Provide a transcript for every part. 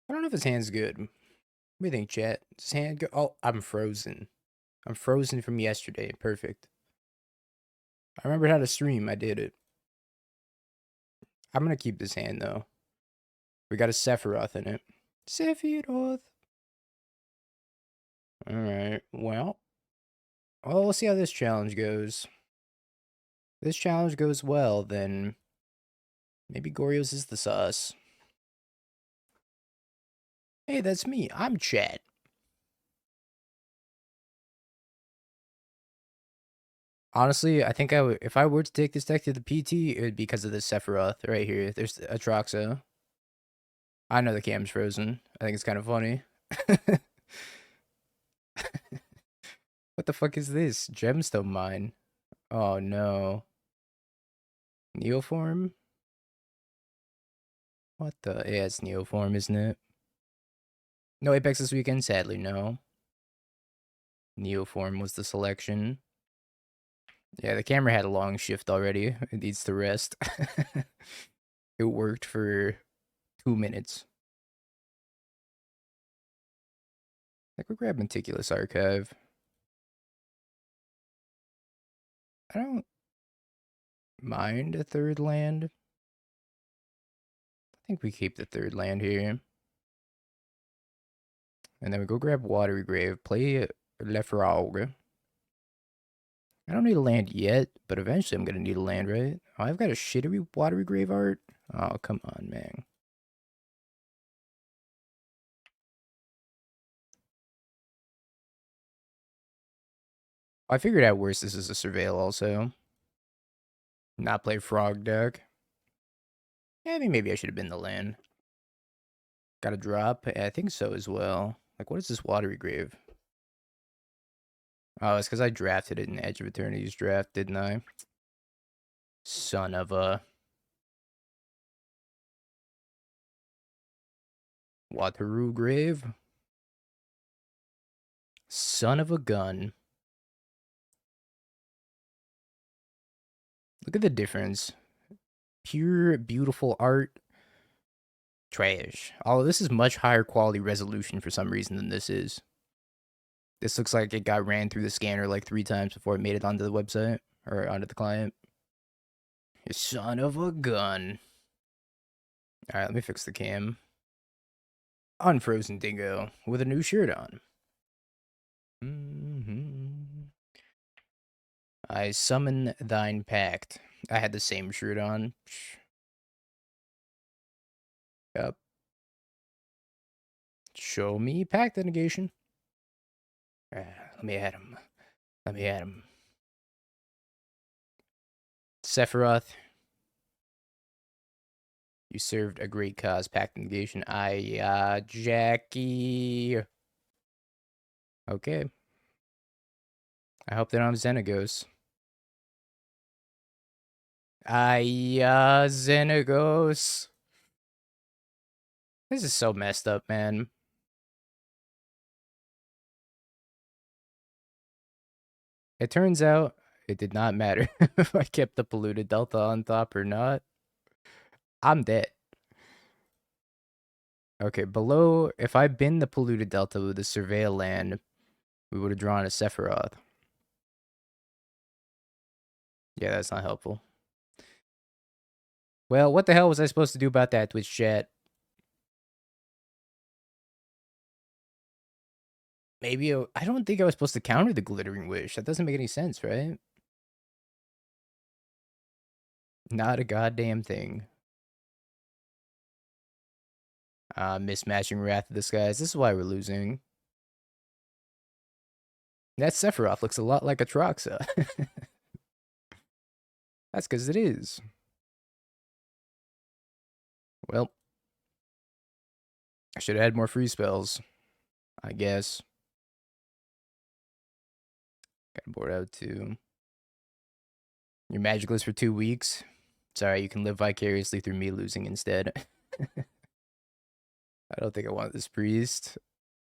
I don't know if his hand's good. What do you think, chat? Is his hand good? Oh, I'm frozen. I'm frozen from yesterday. Perfect. I remembered how to stream. I did it. I'm gonna keep this hand though. We got a Sephiroth in it. Sephiroth. Alright, well, we'll see how this challenge goes. If this challenge goes well, then maybe Goryo's is the sauce. Hey, that's me. I'm Chad. Honestly, I think I would, if I were to take this deck to the PT, it would be because of the Sephiroth right here. There's Atraxa. I know the cam's frozen. I think it's kind of funny. What the fuck is this? Gemstone mine. Oh no. Neoform? What the? Yeah, it's Neoform, isn't it? No Apex this weekend? Sadly, no. Neoform was the selection. Yeah, the camera had a long shift already. It needs to rest. It worked for 2 minutes. I think we'll grab Meticulous Archive. I don't mind a third land. I think we keep the third land here. And then we go grab Watery Grave, play Lefrauge. I don't need a land yet, but eventually I'm going to need a land, right? Oh, I've got a shittery Watery Grave art? Oh, come on, man. I figured out worse this is a Surveil also. Not play Frog deck. Yeah, I think maybe I should have been the land. Got a drop? Yeah, I think so as well. Like, what is this Watery Grave? Oh, it's because I drafted it in Edge of Eternity's draft, didn't I? Son of a... Watery Grave? Son of a gun. Look at the difference. Pure, beautiful art. Trash. Oh, this is much higher quality resolution for some reason than this is. This looks like it got ran through the scanner like 3 times before it made it onto the website. Or onto the client. You son of a gun. Alright, let me fix the cam. Unfrozen Dingo with a new shirt on. I summon thine pact. I had the same shirt on. Yep. Show me pact negation. Let me at him. Let me at him. Sephiroth. You served a great cause, pact negation. Jackie. Okay. I hope they don't have Xenagos. Xenagos. This is so messed up, man. It turns out it did not matter if I kept the Polluted Delta on top or not. I'm dead. Okay, below, if I bin the Polluted Delta with the Surveil land, we would have drawn a Sephiroth. Yeah, that's not helpful. Well, what the hell was I supposed to do about that, Twitch chat? Maybe I don't think I was supposed to counter the Glittering Wish. That doesn't make any sense, right? Not a goddamn thing. Mismatching Wrath of the Skies. This is why we're losing. That Sephiroth looks a lot like Atraxa. That's because it is. Well, I should have had more free spells, I guess. Got bored out too. You're magicless for 2 weeks. Sorry, you can live vicariously through me losing instead. I don't think I want this priest.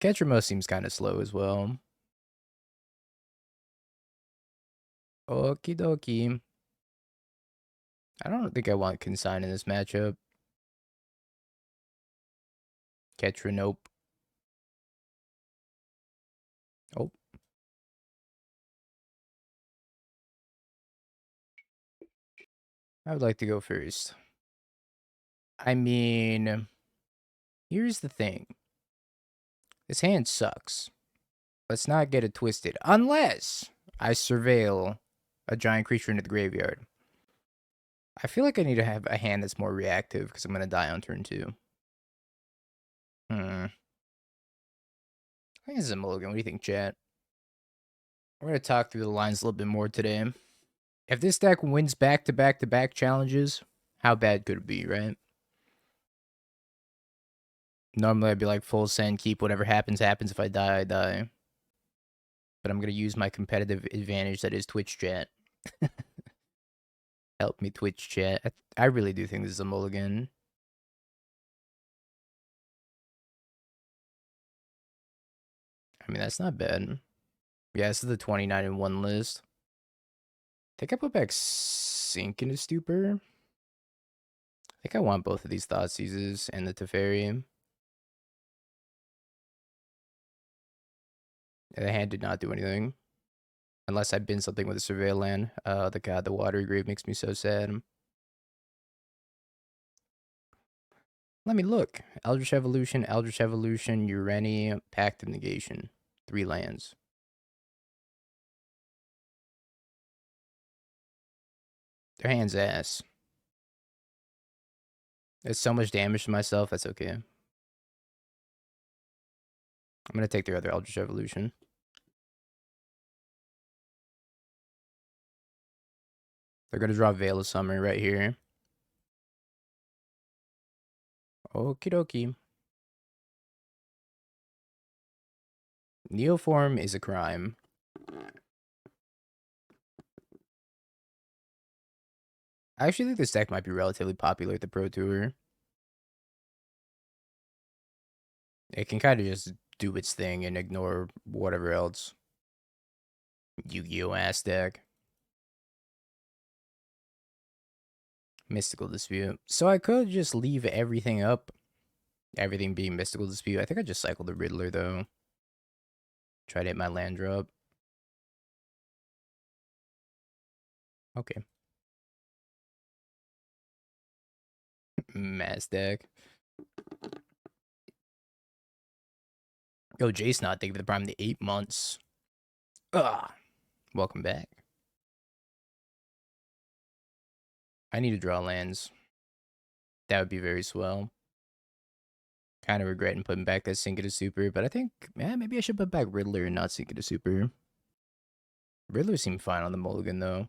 Ketramose seems kind of slow as well. Okie dokie. I don't think I want Consign in this matchup. Ketramose. Oh. I would like to go first. I mean, here's the thing. This hand sucks. Let's not get it twisted. Unless I surveil a giant creature into the graveyard. I feel like I need to have a hand that's more reactive because I'm going to die on turn 2. I think this is a mulligan. What do you think, chat? We're going to talk through the lines a little bit more today. If this deck wins back-to-back-to-back challenges, how bad could it be, right? Normally, I'd be like, full send, keep whatever happens, happens. If I die, I die. But I'm going to use my competitive advantage that is Twitch chat. Help me, Twitch chat. I really do think this is a mulligan. I mean, that's not bad. Yeah, this is the 29 in 1 list. I think I put back Sink into Stupor. I think I want both of these Thoughtseizes and the Teferi. The hand did not do anything. Unless I bin something with a Surveil land. The Watery Grave makes me so sad. Let me look. Eldritch Evolution, Urani, Pact of Negation. 3 lands. Their hand's ass. It's so much damage to myself, that's okay. I'm gonna take their other Eldritch Evolution. They're gonna draw Veil of Summer right here. Okie dokie. Neoform is a crime. I actually think this deck might be relatively popular at the Pro Tour. It can kind of just do its thing and ignore whatever else. Yu-Gi-Oh! Ass deck. Mystical Dispute. So I could just leave everything up. Everything being Mystical Dispute. I think I just cycled the Riddler, though. Try to hit my land drop. Okay. Mass deck. Yo, Jace not thank you for the prime the 8 months. Welcome back. I need to draw lands. That would be very swell. Kind of regretting putting back that Sink into Super, but I think, maybe I should put back Riddler and not Sink into Super. Riddler seemed fine on the mulligan, though.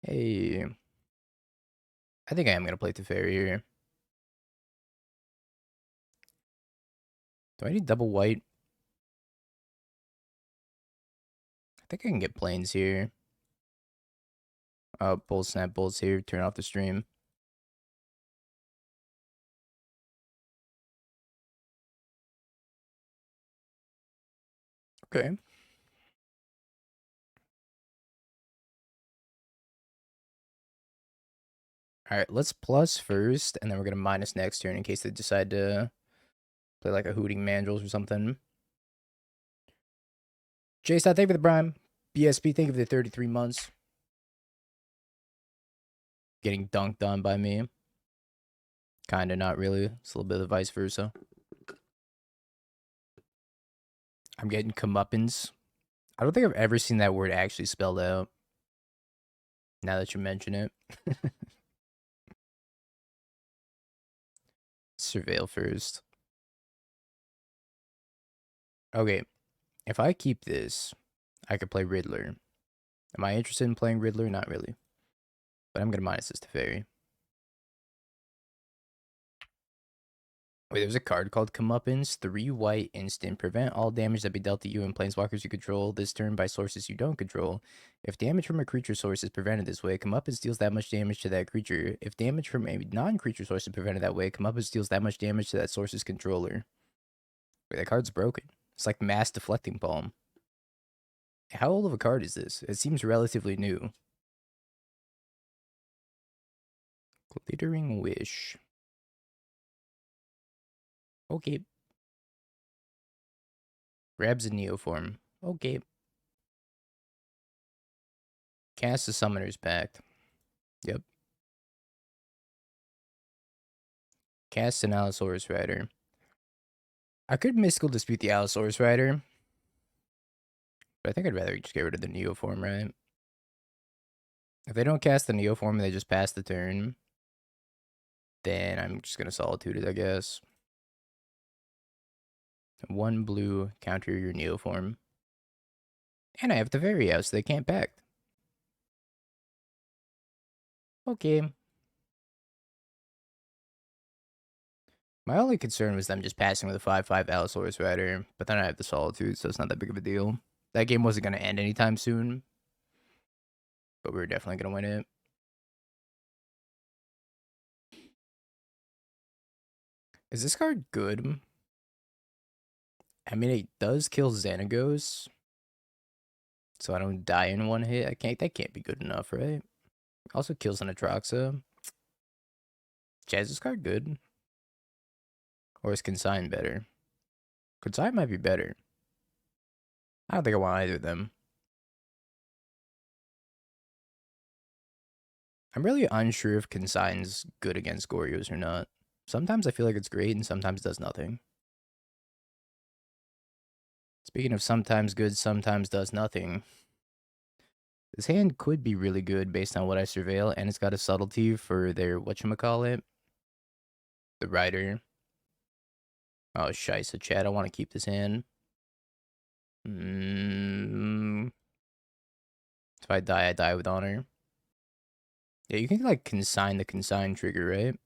Hey. I think I am going to play Teferi here. Do I need double white? I think I can get planes here. Bull Snap Bolts here. Turn off the stream. Okay. Alright, let's plus first, and then we're going to minus next turn in case they decide to play like a Hooting Mandrills or something. Jace, thank you for the prime. BSB, thank you for the 33 months. Getting dunked on by me. Kinda, not really. It's a little bit of vice versa. I'm getting comeuppance. I don't think I've ever seen that word actually spelled out. Now that you mention it. Surveil first. Okay. If I keep this, I could play Riddler. Am I interested in playing Riddler? Not really. But I'm going to minus this to Fairy. Wait, there's a card called Comeuppance. 3 white instant. Prevent all damage that be dealt to you and planeswalkers you control this turn by sources you don't control. If damage from a creature source is prevented this way, Comeuppance deals that much damage to that creature. If damage from a non-creature source is prevented that way, Comeuppance deals that much damage to that source's controller. Wait, that card's broken. It's like Mass Deflecting Palm. How old of a card is this? It seems relatively new. Glittering Wish. Okay. Grabs a Neoform. Okay. Cast the Summoner's Pact. Yep. Cast an Allosaurus Rider. I could Mystical Dispute the Allosaurus Rider, but I think I'd rather just get rid of the Neoform, right? If they don't cast the Neoform and they just pass the turn, then I'm just going to Solitude it, I guess. 1 blue, counter your Neoform. And I have Teveria, so they can't pact. Okay. My only concern was them just passing with a 5/5 Allosaurus Rider, but then I have the Solitude, so it's not that big of a deal. That game wasn't going to end anytime soon, but we were definitely going to win it. Is this card good? I mean, it does kill Xanagos, so I don't die in one hit. That can't be good enough, right? Also kills an Atraxa. Is this card good? Or is Consign better? Consign might be better. I don't think I want either of them. I'm really unsure if Consign's good against Goryos or not. Sometimes I feel like it's great and sometimes it does nothing. Speaking of sometimes good, sometimes does nothing. This hand could be really good based on what I surveil, and it's got a subtlety for their whatchamacallit. The Rider. Oh, scheisse, Chad. I want to keep this hand. If I die with honor. Yeah, you can like consign the consign trigger, right?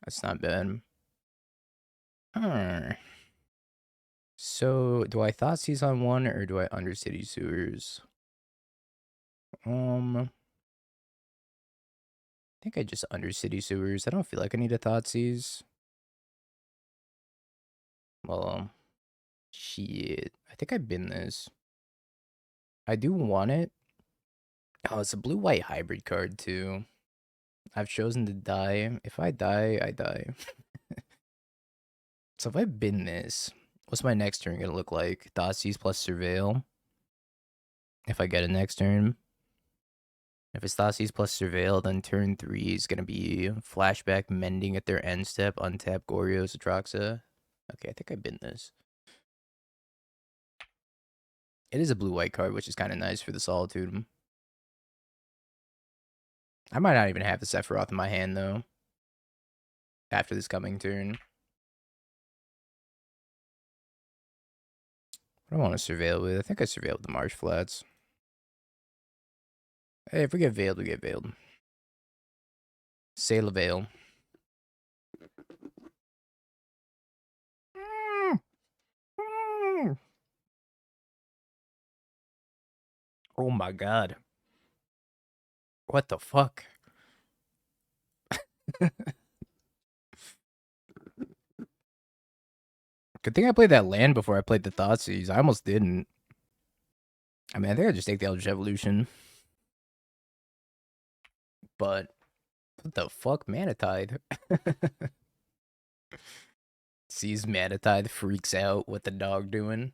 That's not bad. So, do I Thoughtseize on one or do I Undercity Sewers? I think I just Undercity Sewers. I don't feel like I need a Thoughtseize. Well, shit. I think I bin this. I do want it. Oh, it's a blue-white hybrid card, too. I've chosen to die. If I die, I die. So if I bin this, what's my next turn gonna look like? Thoughtseize plus Surveil. If I get it next turn. If it's Thoughtseize plus Surveil, then turn 3 is gonna be Flashback Mending at their end step, untap Goryo's Atraxa. Okay, I think I bin this. It is a blue-white card, which is kind of nice for the Solitude. I might not even have the Sephiroth in my hand, though. After this coming turn. What do I want to Surveil with? I think I Surveil with the Marsh Flats. Hey, if we get Veiled, we get Veiled. Say LaVeil. Oh my god. What the fuck? Good thing I played that land before I played the Thoughtseize. I almost didn't. I mean, I think I just take the Eldritch Evolution. But, what the fuck? Manatide. Sees Manatide, freaks out. What the dog doing?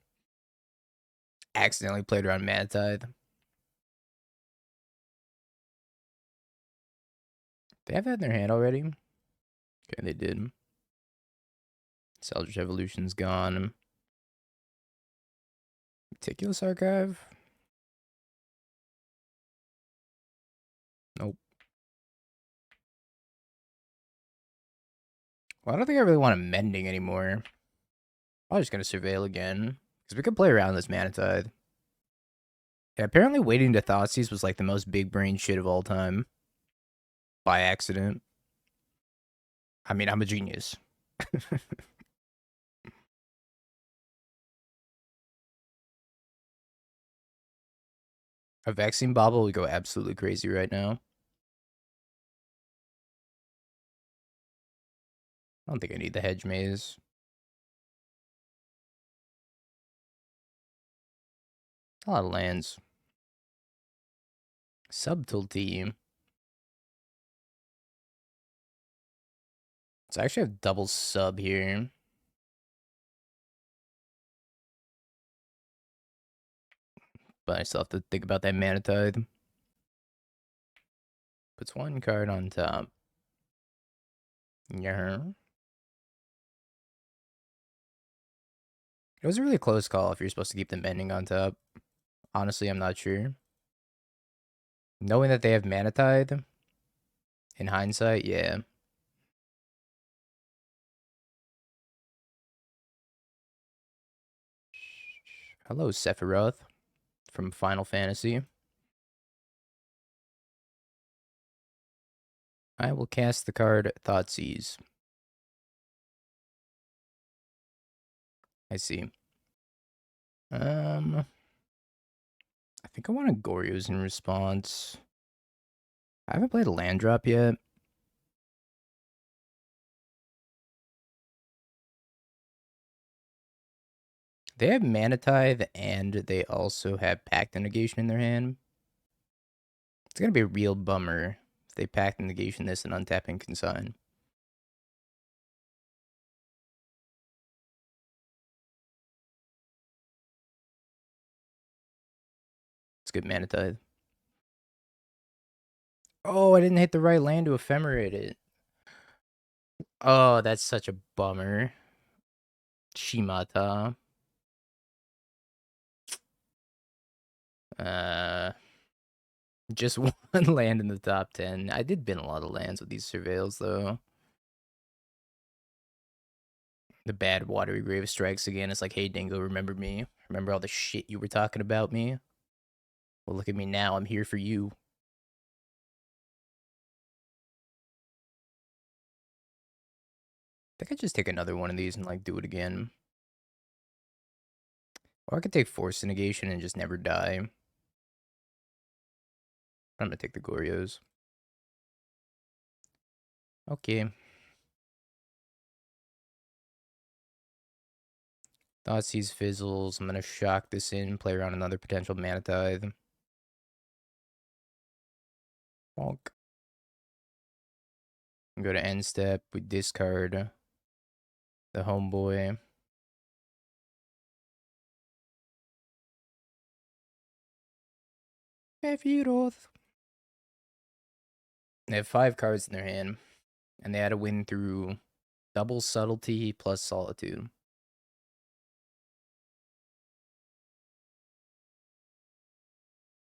Accidentally played around Manatide. They have that in their hand already? Okay, they did. Eldritch Evolution's gone. Meticulous Archive? Nope. Well, I don't think I really want a Mending anymore. I'm just gonna Surveil again. Because we could play around this Manatide. Yeah, apparently waiting to Thoughtseize was like the most big brain shit of all time. By accident. I mean, I'm a genius. A vaccine bobble would go absolutely crazy right now. I don't think I need the Hedge Maze. A lot of lands. Subtlety. So I actually have double sub here. But I still have to think about that mana tithe. Puts one card on top. Yeah. It was a really close call if you're supposed to keep the mending on top. Honestly, I'm not sure. Knowing that they have mana tithe, in hindsight, yeah. Hello, Sephiroth from Final Fantasy. I will cast the card Thoughtseize. I see. I think I want a Goryo's in response. I haven't played a land drop yet. They have Mana Tithe and they also have Pact Negation in their hand. It's gonna be a real bummer if they Pact Negation this and untapping Consign. It's good Mana Tithe. Oh, I didn't hit the right land to Ephemerate it. Oh, that's such a bummer. Shimata. Just one land in the top 10. I did bin a lot of lands with these surveils, though. The bad Watery Grave strikes again. It's like, hey, Dingo, remember me? Remember all the shit you were talking about me? Well, look at me now. I'm here for you. I think I just take another one of these and, like, do it again. Or I could take Force of Negation and just never die. I'm gonna take the Goryos. Okay. Thoughtseize fizzles. I'm gonna shock this in, play around another potential Mana Tithe. Bonk. Go to end step. We discard the homeboy. Sephiroth. They have 5 cards in their hand, and they had to win through double Subtlety plus Solitude.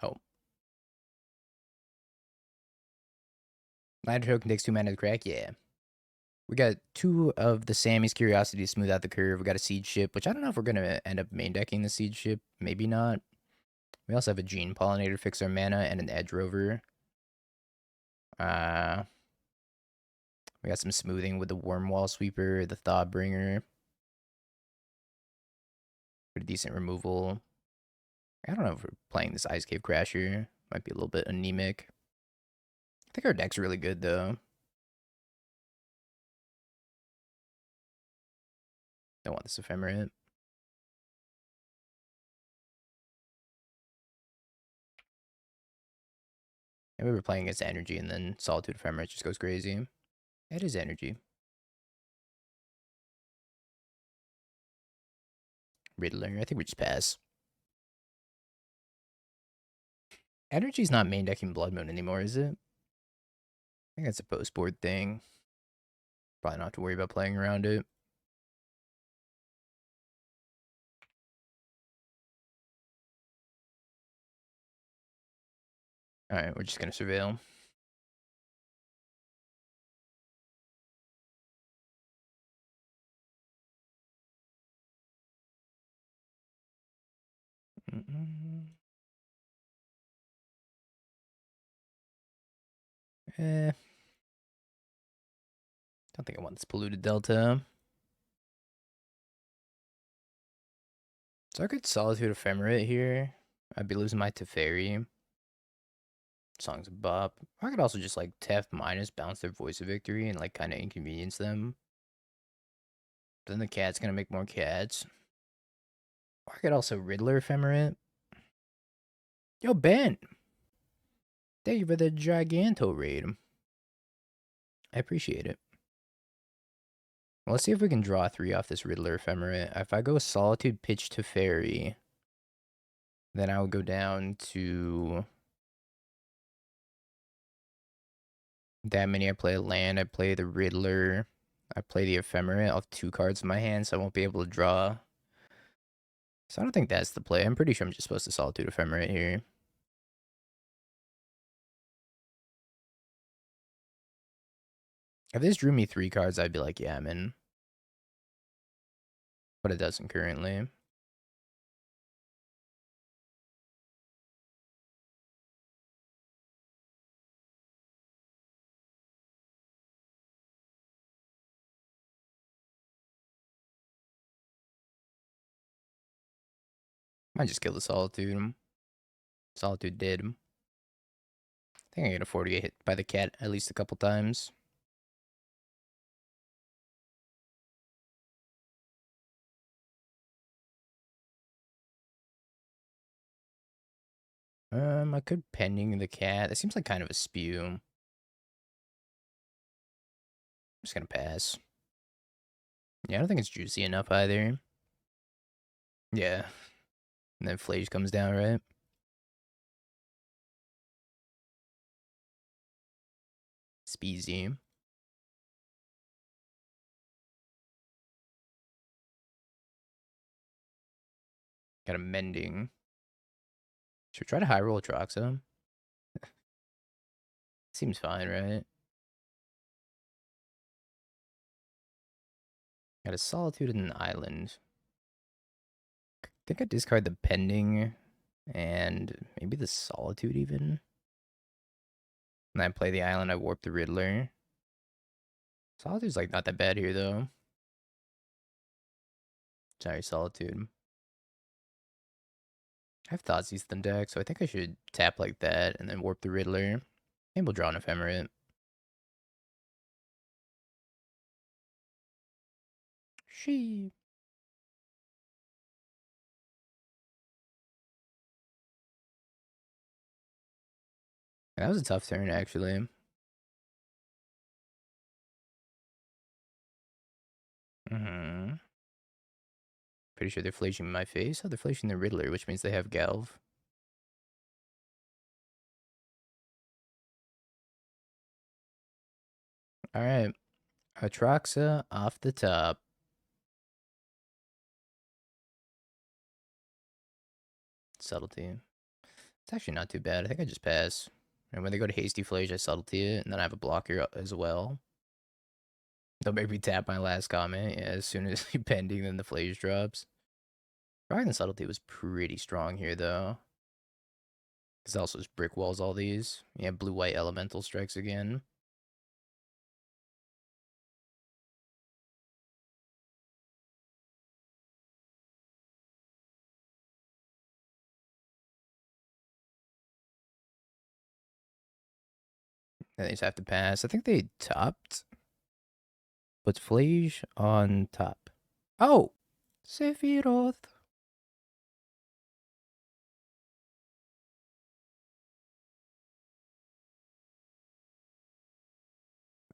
Oh. Night Token takes 2 mana to crack? Yeah. We got 2 of the Sammy's Curiosity to smooth out the curve. We got a Siege Ship, which I don't know if we're going to end up main decking the Siege Ship. Maybe not. We also have a Gene Pollinator to fix our mana and an Edge Rover. We got some smoothing with the Wormwall Sweeper, the Thawbringer. Pretty decent removal. I don't know if we're playing this Ice Cave Crasher. Might be a little bit anemic. I think our deck's really good, though. Don't want this Ephemerate. And we were playing against Energy, and then Solitude Ephemerate just goes crazy. It is Energy. Riddler. I think we just pass. Energy's not main decking Blood Moon anymore, is it? I think that's a post-board thing. Probably not have to worry about playing around it. Alright, we're just gonna surveil. Don't think I want this Polluted Delta. So I could Solitude Ephemerate here. I'd be losing my Teferi. Song's a bop. I could also just like Tef minus bounce their Voice of Victory and like kind of inconvenience them. Then the cat's gonna make more cats. Or I could also Riddler Ephemerate. Yo, Ben! Thank you for the Giganto raid. I appreciate it. Well, let's see if we can draw 3 off this Riddler Ephemerate. If I go Solitude, Pitch to Fairy, then I would go down to that many. I play a land, I play the Riddler, I play the Ephemerate. I'll have 2 cards in my hand, so I won't be able to draw. So I don't think that's the play. I'm pretty sure I'm just supposed to Solitude Ephemerate here. If this drew me 3 cards, I'd be like, yeah, I'm in. But it doesn't currently. Might just kill the Solitude. Solitude did. I think I can afford to get hit by the cat at least a couple times. I could pending the cat. That seems like kind of a spew. I'm just gonna pass. Yeah, I don't think it's juicy enough either. Yeah. And then Flage comes down, right? Speezy. Got a Mending. Should we try to high roll Atraxa? Seems fine, right? Got a Solitude and an Island. I think I discard the Pending and maybe the Solitude even. And I play the Island, I warp the Riddler. Solitude's like not that bad here though. Sorry, Solitude. I have Thoughtseize in deck, so I think I should tap like that and then warp the Riddler. Maybe we'll draw an Ephemerate. She. That was a tough turn, actually. Pretty sure they're flashing my face. Oh, they're flashing the Riddler, which means they have Galv. Alright. Atraxa off the top. Subtlety. It's actually not too bad. I think I just pass. And when they go to Hasty Flage, I Subtlety it, and then I have a blocker as well. They'll make me tap my last comment. Yeah, as soon as you pending, then the Flage drops. Probably the Subtlety was pretty strong here, though. Because also just brick walls all these. Yeah, blue-white elemental strikes again. And they just have to pass. I think they topped. Puts Flage on top. Oh! Sephiroth.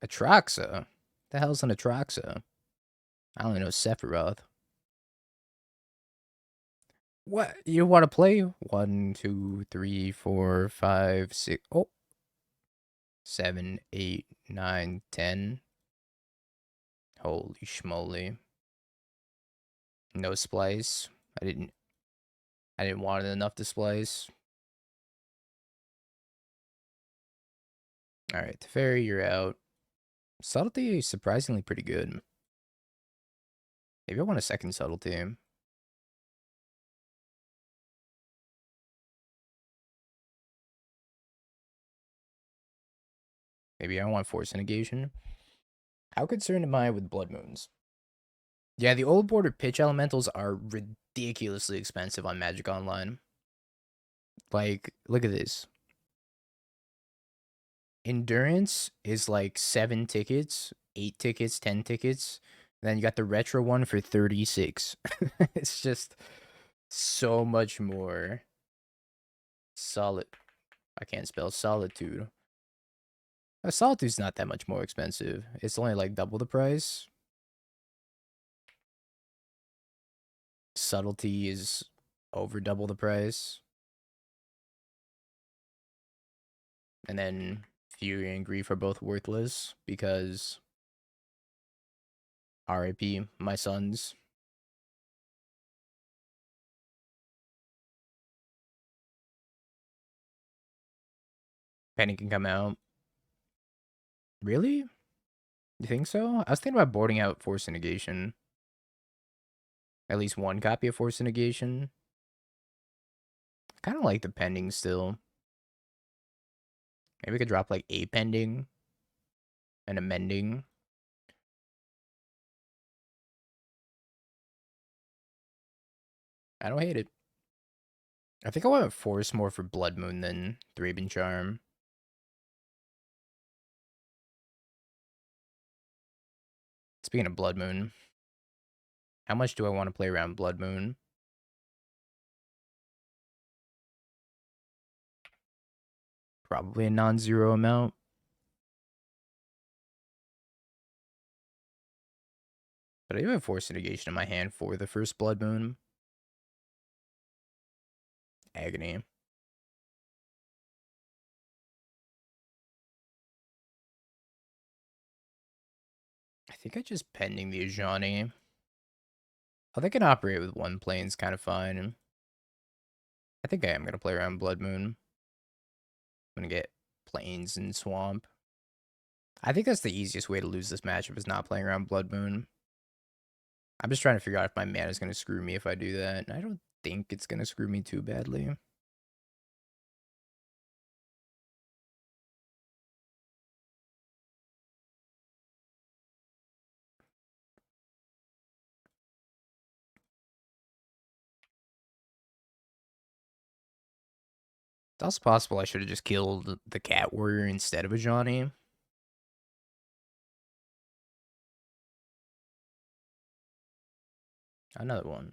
Atraxa? The hell's an Atraxa? I only know Sephiroth. What? You want to play? 1, 2, 3, 4, 5, 6. Oh. 7, 8, 9, 10. Holy schmoly. No splice. I didn't want it enough to splice. Alright, Teferi, you're out. Subtlety is surprisingly pretty good. Maybe I want a second Subtlety. Maybe I want Force of Negation. How concerned am I with Blood Moons? Yeah, the old border pitch elementals are ridiculously expensive on Magic Online. Like, look at this. Endurance is like 7 tickets, 8 tickets, 10 tickets. Then you got the retro one for 36. It's just so much more. Solid. I can't spell Solitude. Solitude's not that much more expensive. It's only like double the price. Subtlety is over double the price. And then Fury and Grief are both worthless because RIP, my sons. Penny can come out. Really? You think so? I was thinking about boarding out Force of Negation. At least one copy of Force of Negation. Kind of like the pending still. Maybe we could drop like a pending and a mending. I don't hate it. I think I want Force more for Blood Moon than Thraben Charm. Speaking of Blood Moon, how much do I want to play around Blood Moon? Probably a non-zero amount. But I do have Force of Negation in my hand for the first Blood Moon. Agony. I think I just pending the Ajani. I think I can operate with one plane's kind of fine. I think I am going to play around Blood Moon. I'm going to get planes and Swamp. I think that's the easiest way to lose this matchup is not playing around Blood Moon. I'm just trying to figure out if my mana is going to screw me if I do that. I don't think it's going to screw me too badly. It's also possible I should have just killed the Cat Warrior instead of a Ajani. Another one.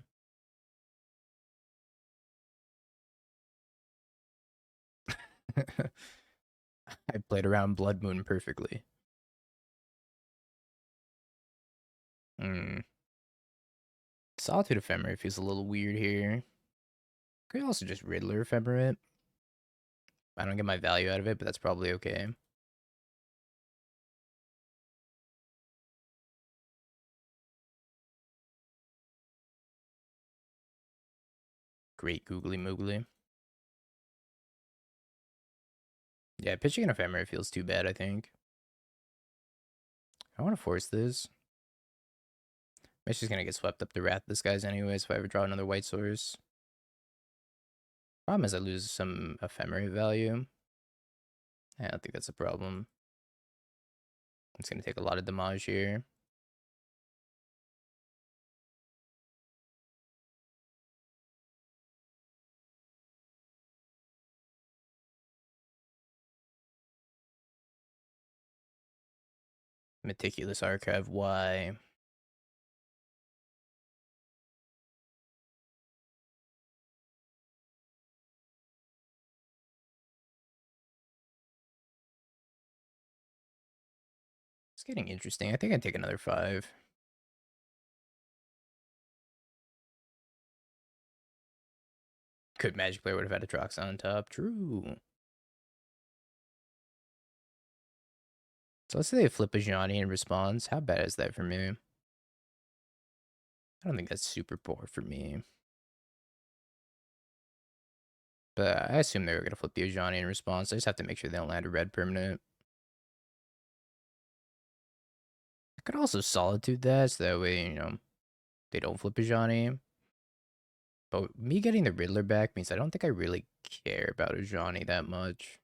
I played around Blood Moon perfectly. Solitude Ephemerate feels a little weird here. Could also just Riddler Ephemerate. I don't get my value out of it, but that's probably okay. Great Googly Moogly. Yeah, pitching an Ephemerate feels too bad, I think. I want to force this. It's just going to get swept up the Wrath of this guy's anyways if I ever draw another white source. Problem is I lose some Ephemerate value. I don't think that's a problem. It's going to take a lot of damage here. Meticulous Archive, why? It's getting interesting. I think I'd take another 5. Could Magic Player would have had Atraxa on top. True. So let's say they flip a Johnny in response. How bad is that for me? I don't think that's super poor for me. But I assume they were going to flip the Ajani in response. I just have to make sure they don't land a red permanent. I could also Solitude that, so that way, they don't flip Ajani. But me getting the Riddler back means I don't think I really care about Ajani that much.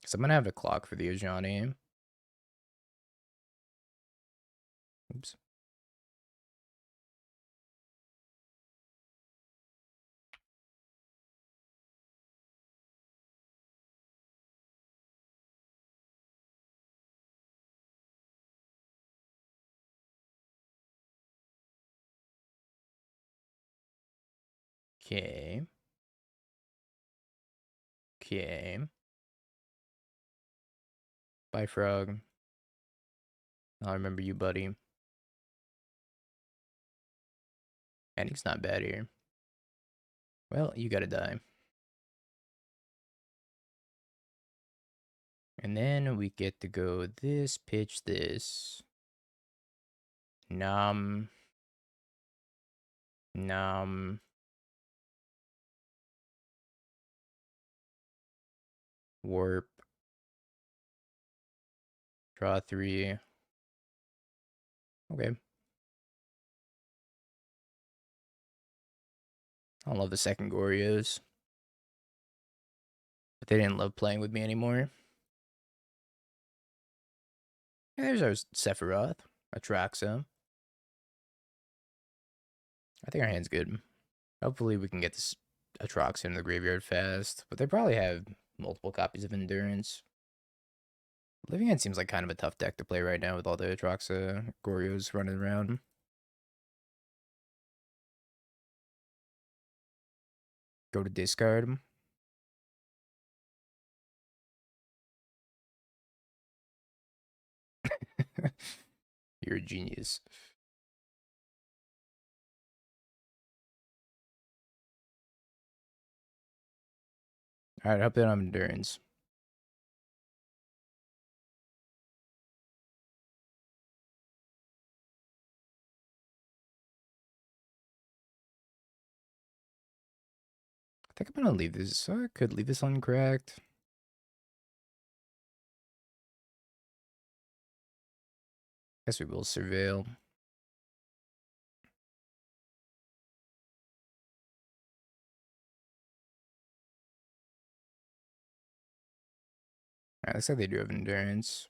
Because I'm going to have to clock for the Ajani. Oops. Okay. Okay. Bye, Frog. I'll remember you, buddy. Ending's not bad here. Well, you gotta die. And then we get to go this, pitch this. Nom. Warp. Draw 3. Okay. I don't love the second Goryos. But they didn't love playing with me anymore. Yeah, there's our Sephiroth. Atraxa. I think our hand's good. Hopefully we can get this Atraxa in the graveyard fast. But they probably have multiple copies of Endurance. Living End seems like kind of a tough deck to play right now with all the Atraxa Goryos running around. Go to discard. You're a genius. Alright, hope they don't have Endurance. I think I'm gonna leave this. I could leave this uncracked. Guess we will surveil. Alright, looks like they do have Endurance.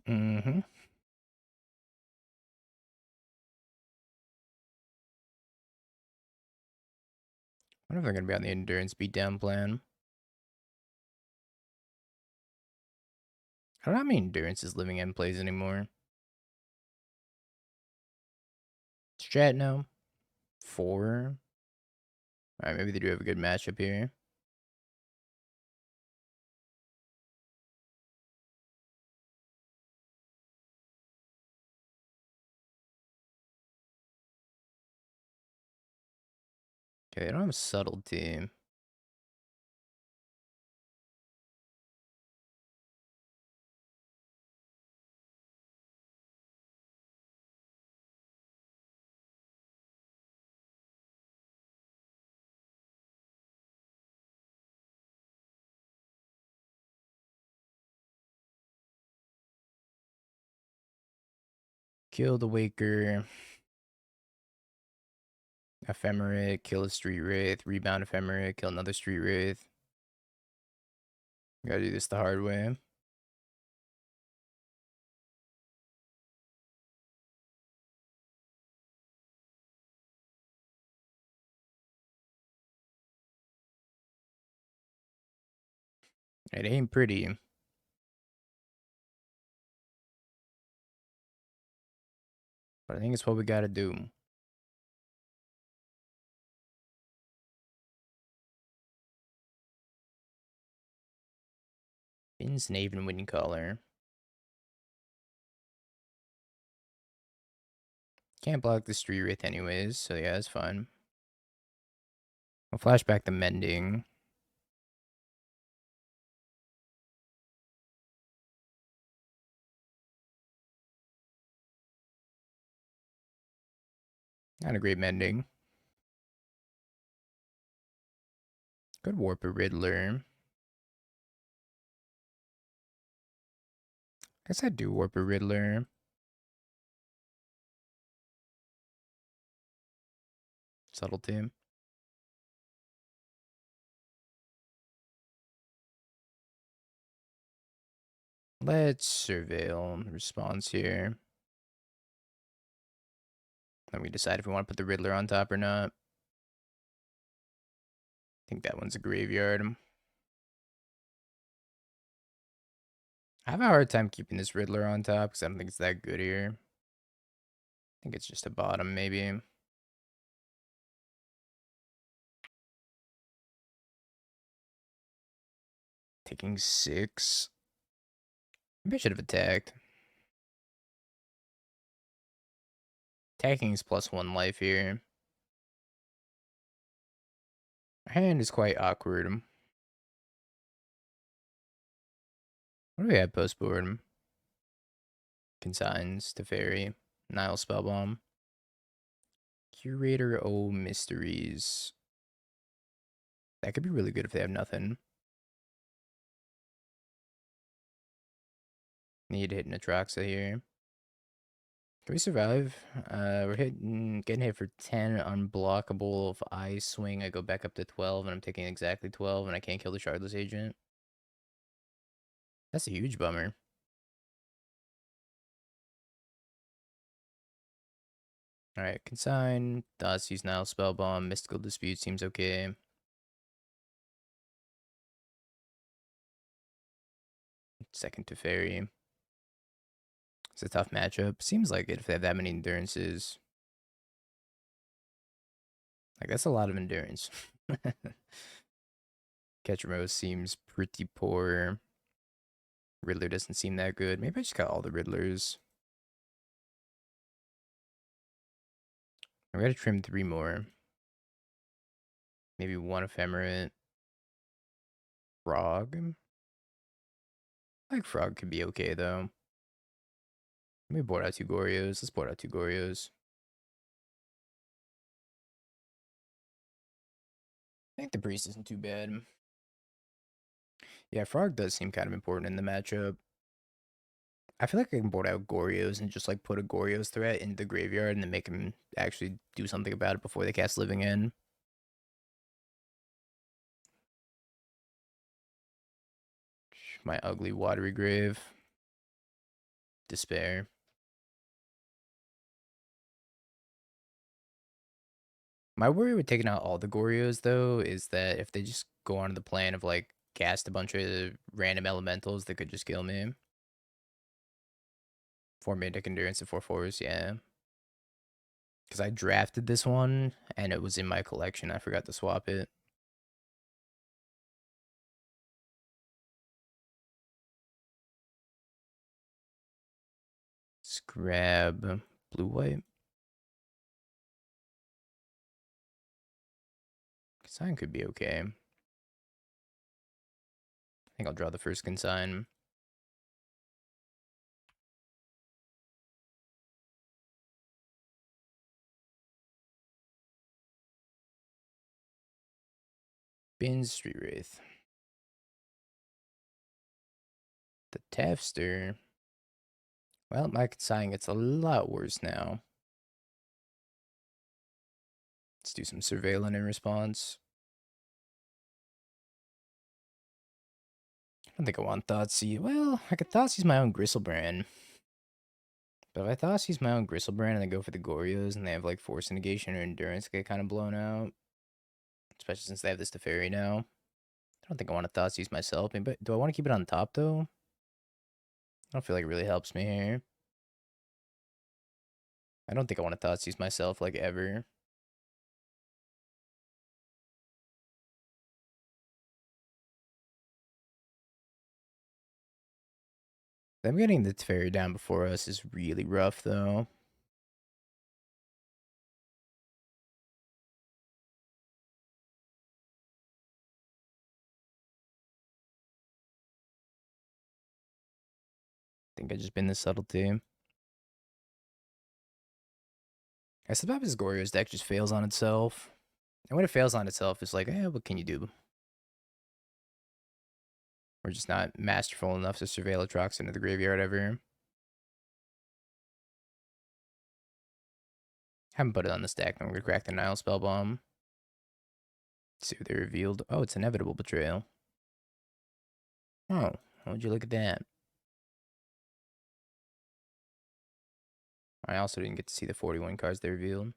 Mm-hmm. I wonder if they're gonna be on the Endurance beatdown plan. I don't know how many Endurance is Living End plays anymore. Strat now. 4. Alright, maybe they do have a good matchup here. Okay, they don't have Subtlety. Kill the Waker. Ephemerate, kill a Street Wraith, rebound Ephemerate, kill another Street Wraith. Gotta do this the hard way. It ain't pretty. But I think it's what we gotta do. Ensnave and Wind Color. Can't block the Street Wraith anyways, so yeah, it's fine. I'll flash back the Mending. Not a great Mending. Good Warper Riddler. Guess I do Warper Riddler. Subtlety. Let's surveil response here. Then we decide if we want to put the Riddler on top or not. I think that one's a graveyard. I have a hard time keeping this Riddler on top because I don't think it's that good here. I think it's just a bottom, maybe. Taking 6. Maybe I should have attacked. Attacking is +1 life here. My hand is quite awkward. What do we have post-board? Consigns to Fairy. Nihil Spellbomb. Curator O Mysteries. That could be really good if they have nothing. Need to hit an Atraxa here. Can we survive? We're getting hit for 10 unblockable. If I swing, I go back up to 12, and I'm taking exactly 12, and I can't kill the Shardless Agent. That's a huge bummer. Alright, Consign. Dossi's Nihil Spellbomb. Mystical Dispute seems okay. Second to Fairy. It's a tough matchup. Seems like it if they have that many endurances. Like, that's a lot of endurance. Ketramose seems pretty poor. Riddler doesn't seem that good. Maybe I just got all the Riddlers. I gotta trim 3 more. Maybe 1 Ephemerate. Frog. I think Frog could be okay, though. Let me board out 2 Goryos. Let's board out 2 Goryos. I think the Priest isn't too bad. Yeah, Frog does seem kind of important in the matchup. I feel like I can board out Goryos and just like put a Goryo's threat into the graveyard and then make him actually do something about it before they cast Living End. My ugly Watery Grave. Despair. My worry with taking out all the Goryos, though, is that if they just go on the plan of like cast a bunch of random elementals that could just kill me. 4 Mythic Endurance and 4 Force, yeah. Because I drafted this one and it was in my collection. I forgot to swap it. Let's grab blue white. Consign could be okay. I think I'll draw the first consign. Bin's Street Wraith. The Tafster. Well, my consign gets a lot worse now. Let's do some surveillance in response. I don't think I want Thoughtseize. Well, I could Thoughtseize my own Griselbrand. But if I Thoughtseize my own Griselbrand and then go for the Goryos and they have like Force of Negation or Endurance get kind of blown out. Especially since they have this Teferi now. I don't think I want to Thoughtseize myself. But do I want to keep it on top though? I don't feel like it really helps me here. I don't think I want to Thoughtseize myself like ever. Them getting the Teferi down before us is really rough though. I think I just been the Subtlety. I suppose this Goryo's deck just fails on itself. And when it fails on itself, it's like, what can you do? We're just not masterful enough to surveil Atraxa into the graveyard ever. Haven't put it on the stack. I'm gonna crack the Nihil Spellbomb. See what they revealed. Oh, it's Inevitable Betrayal. Oh, how would you look at that? I also didn't get to see the 41 cards they revealed.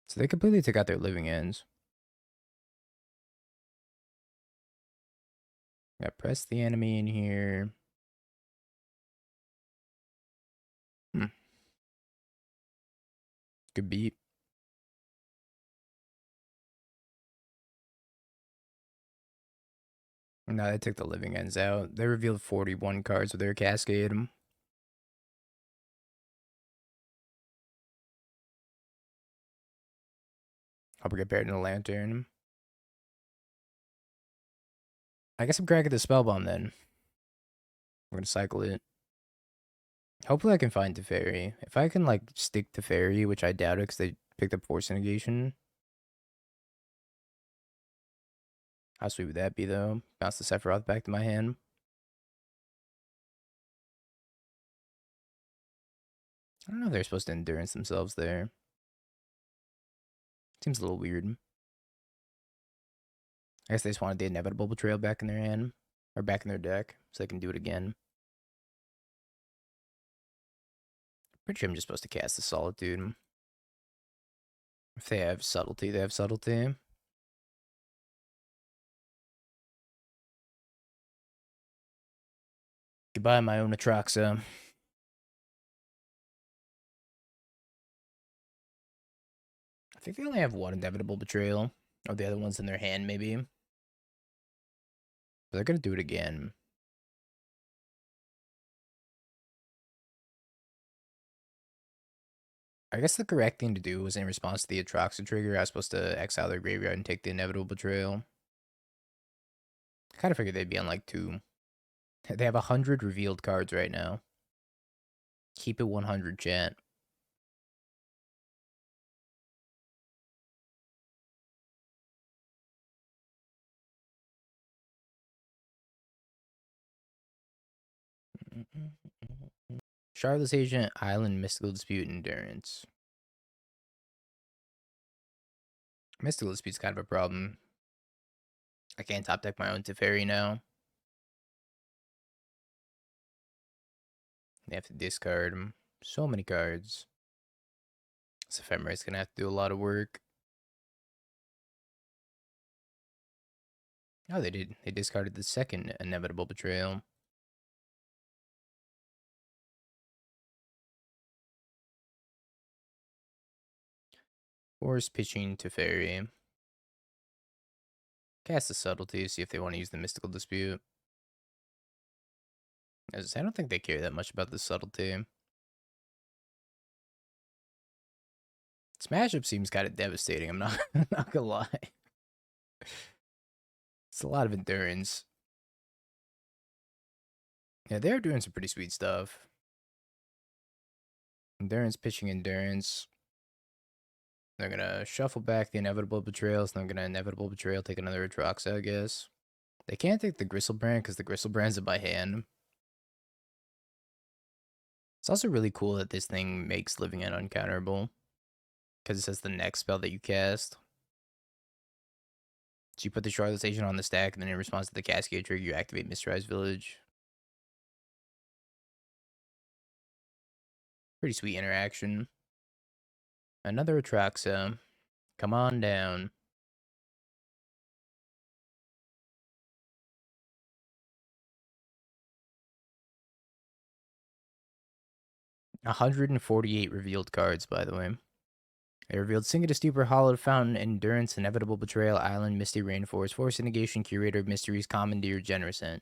So they completely took out their Living Ends. Got Press the Enemy in here. Good beat. No, they took the living ends out. They revealed 41 cards with their Cascade. Hope we get paired in the Lantern. I guess I'm cracking the Spellbomb then. We're gonna cycle it. Hopefully I can find Teferi. If I can, like, stick Teferi, which I doubt it because they picked up Force of Negation. How sweet would that be, though? Bounce the Sephiroth back to my hand. I don't know if they're supposed to endurance themselves there. Seems a little weird. I guess they just wanted the inevitable betrayal back in their hand. Or back in their deck, so they can do it again. Pretty sure I'm just supposed to cast the Solitude. If they have Subtlety, they have Subtlety. Goodbye, my own Atraxa. I think they only have one inevitable betrayal. Or the other one's in their hand, maybe. But they're gonna do it again. I guess the correct thing to do was in response to the Atraxa trigger, I was supposed to exile their graveyard and take the inevitable betrayal. I kind of figured they'd be on like 2. They have 100 revealed cards right now. Keep it 100, chat. Shardless Agent, Island, Mystical Dispute, Endurance. Mystical Dispute's kind of a problem. I can't top deck my own Teferi now. They have to discard them. So many cards. This Ephemerate's gonna have to do a lot of work. Oh, they did. They discarded the second inevitable betrayal. Force pitching Teferi. Cast the Subtlety, see if they want to use the Mystical Dispute. As I don't think they care that much about the Subtlety. Smash Up seems kind of devastating, I'm not, not gonna lie. It's a lot of endurance. Yeah, they're doing some pretty sweet stuff. Endurance, pitching endurance. They're gonna shuffle back the inevitable betrayals, and they're gonna inevitable betrayal, take another Atraxa, I guess. They can't take the Griselbrand because the Griselbrand's in my hand. It's also really cool that this thing makes Living End uncounterable. Because it says the next spell that you cast. So you put the Shardless Agent on the stack, and then in response to the Cascade trigger, you activate Mysterized Village. Pretty sweet interaction. Another Atraxa. Come on down. $148 revealed cards, by the way. They revealed Sing of Stupor, Hallowed Fountain, Endurance, Inevitable Betrayal, Island, Misty Rainforest, Force of Negation, Curator of Mysteries, Commandeer, Generosant.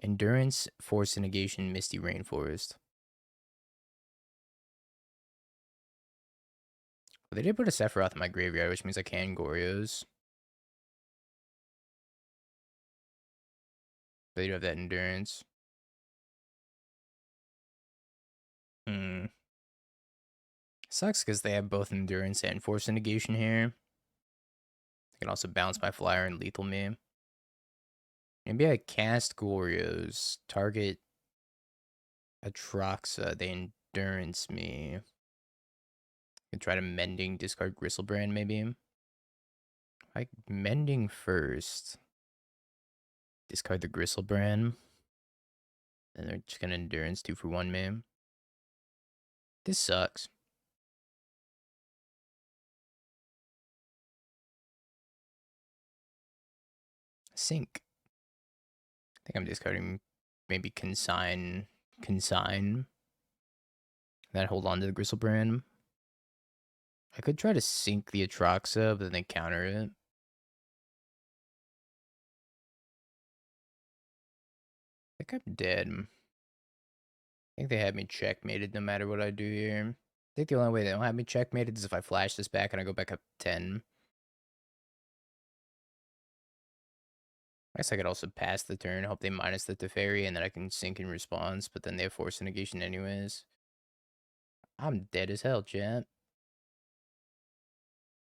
Endurance, Force of Negation, Misty Rainforest. But they did put a Sephiroth in my graveyard, which means I can Goryos. They do have that Endurance. Sucks because they have both Endurance and Force of Negation here. They can also bounce my Flyer and lethal me. Maybe I cast Goryos, target Atraxa, they Endurance me. I try to Mending, discard Griselbrand, maybe. Like Mending first. Discard the Griselbrand. And they're just gonna Endurance 2 for 1, man. This sucks. Sink. I think I'm discarding maybe Consign. Then hold on to the Griselbrand. I could try to sink the Atraxa, but then they counter it. think I'm dead. I think they had me checkmated no matter what I do here. I think the only way they don't have me checkmated is if I flash this back and I go back up 10. I guess I could also pass the turn, hope they minus the Teferi, and then I can sink in response, but then they have Force of Negation anyways. I'm dead as hell, chat.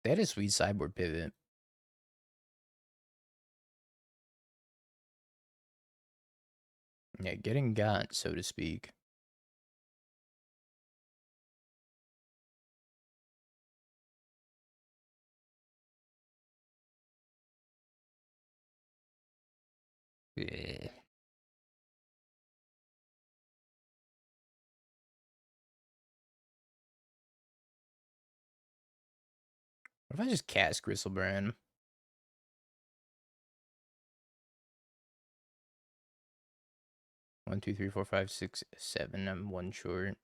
They had a sweet sideboard pivot. Yeah, getting got, so to speak. Yeah. What if I just cast Griselbrand? One, two, three, four, five, six, seven. I'm one short.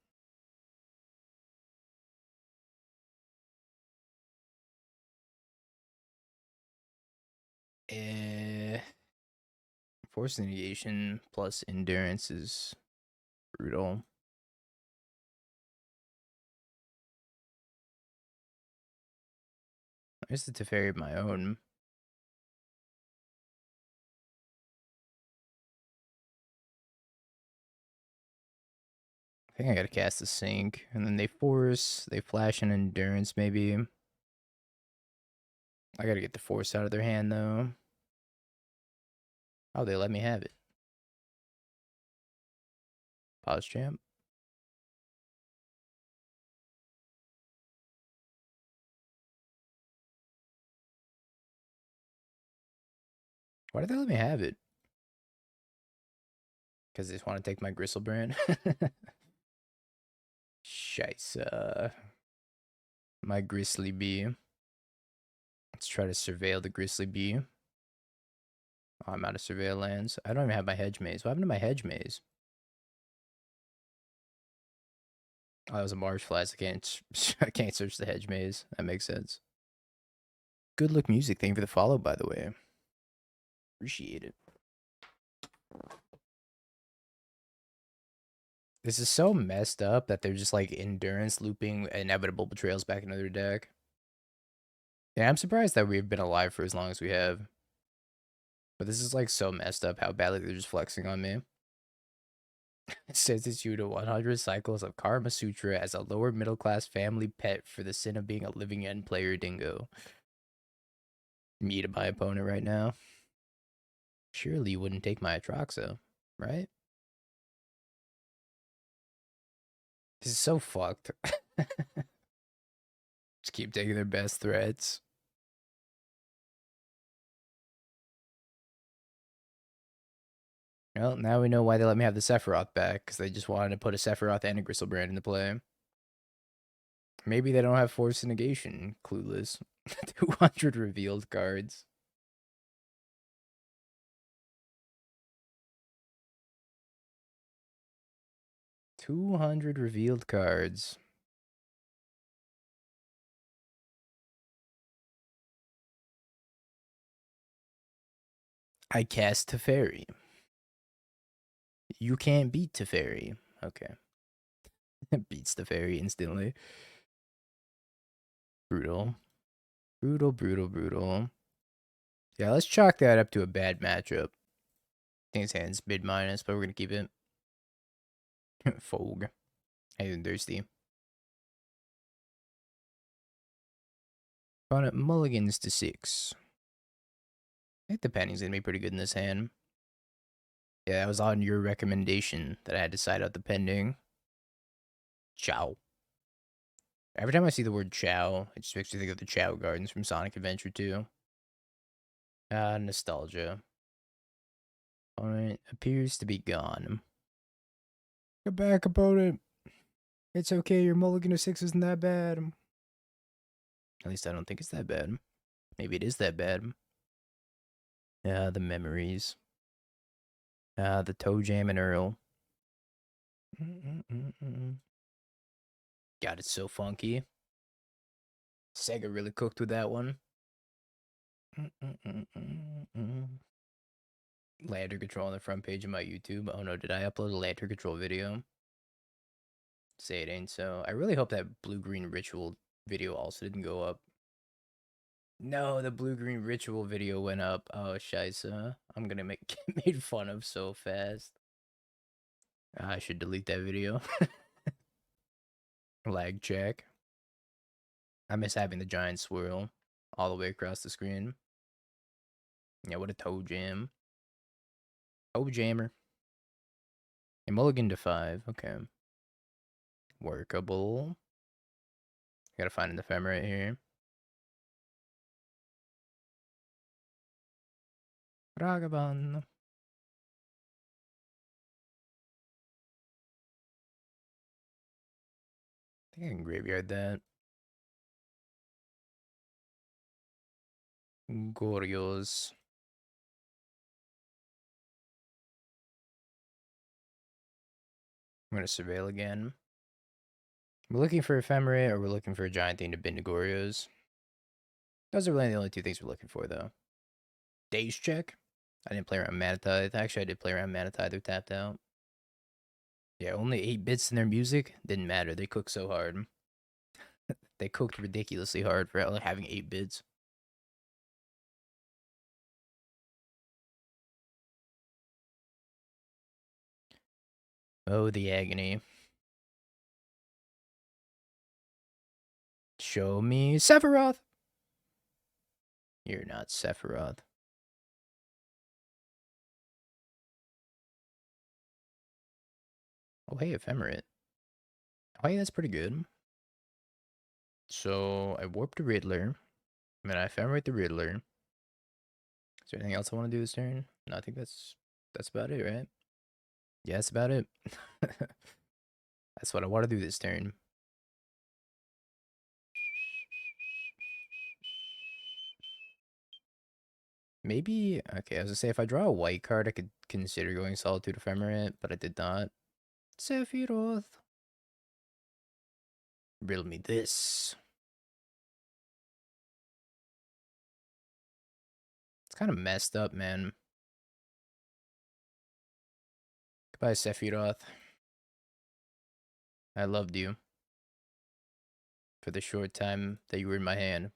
Force Negation plus Endurance is brutal. There's the Teferi of my own. I think I gotta cast the Sink, and then they flash an Endurance maybe. I gotta get the Force out of their hand though. Oh, they let me have it. Pause champ. Why did they let me have it? Because they just want to take my Griselbrand. Scheisse. My Grizzly Bee. Let's try to surveil the Grizzly Bee. Oh, I'm out of surveil lands. I don't even have my Hedge Maze. What happened to my Hedge Maze? Oh, that was a Marsh Flats. I can't search the Hedge Maze. That makes sense. Good Look Music. Thank you for the follow, by the way. Appreciate it. This is so messed up that they're just like endurance looping inevitable betrayals back into their deck. Yeah, I'm surprised that we've been alive for as long as we have. But this is like so messed up how badly they're just flexing on me. It says it's you to 100 cycles of Karma Sutra as a lower middle class family pet for the sin of being a living end player dingo. Me to my opponent right now. Surely you wouldn't take my Atraxa, right? This is so fucked. Just keep taking their best threats. Well, now we know why they let me have the Sephiroth back, because they just wanted to put a Sephiroth and a Griselbrand into play. Maybe they don't have Force of Negation. Clueless. 200 revealed cards. 200 revealed cards. I cast Teferi. You can't beat Teferi. Okay. Beats Teferi instantly. Brutal. Brutal, brutal, brutal. Yeah, let's chalk that up to a bad matchup. I think his hand's mid-minus, but we're going to keep it. Fold. I'm thirsty. Opponent mulligans to 6. I think the pending's going to be pretty good in this hand. Yeah, that was on your recommendation that I had to side out the pending. Ciao. Every time I see the word Chow, it just makes me think of the Chow Gardens from Sonic Adventure 2. Nostalgia. Opponent appears to be gone. Come back, opponent. It's okay, your mulligan of 6 isn't that bad. At least I don't think it's that bad. Maybe it is that bad. The memories. The Toe Jam and Earl. God, it's so funky. Sega really cooked with that one. Lantern Control on the front page of my YouTube. Oh no, did I upload a Lantern Control video? Say it ain't so. I really hope that blue-green ritual video also didn't go up. No, the blue-green ritual video went up. Oh, scheisse. I'm gonna get made fun of so fast. I should delete that video. Lag check. I miss having the giant swirl all the way across the screen. Yeah, what a toe jam. Toe jammer. A mulligan to 5. Okay. Workable. Gotta find an ephemerate here. Ragavan. I think I can graveyard that. Goryos. I'm gonna surveil again. We're looking for ephemerate or we're looking for a giant thing to bin to Goryos. Those are really the only two things we're looking for, though. Days check. I didn't play around Mana Tithe. Actually, I did play around Mana Tithe. They're tapped out. Yeah, only 8 bits in their music. Didn't matter. They cooked so hard. They cooked ridiculously hard for having 8 bits. Oh, the agony. Show me Sephiroth. You're not Sephiroth. Oh, hey, Ephemerate. Oh, hey, that's pretty good. So, I warped the Riddler. And then I Ephemerate the Riddler. Is there anything else I want to do this turn? No, I think that's about it, right? Yeah, that's about it. That's what I want to do this turn. Maybe, okay, I was gonna say, if I draw a white card, I could consider going Solitude Ephemerate, but I did not. Sephiroth. Riddle me this. It's kind of messed up, man. Goodbye, Sephiroth. I loved you. For the short time that you were in my hand.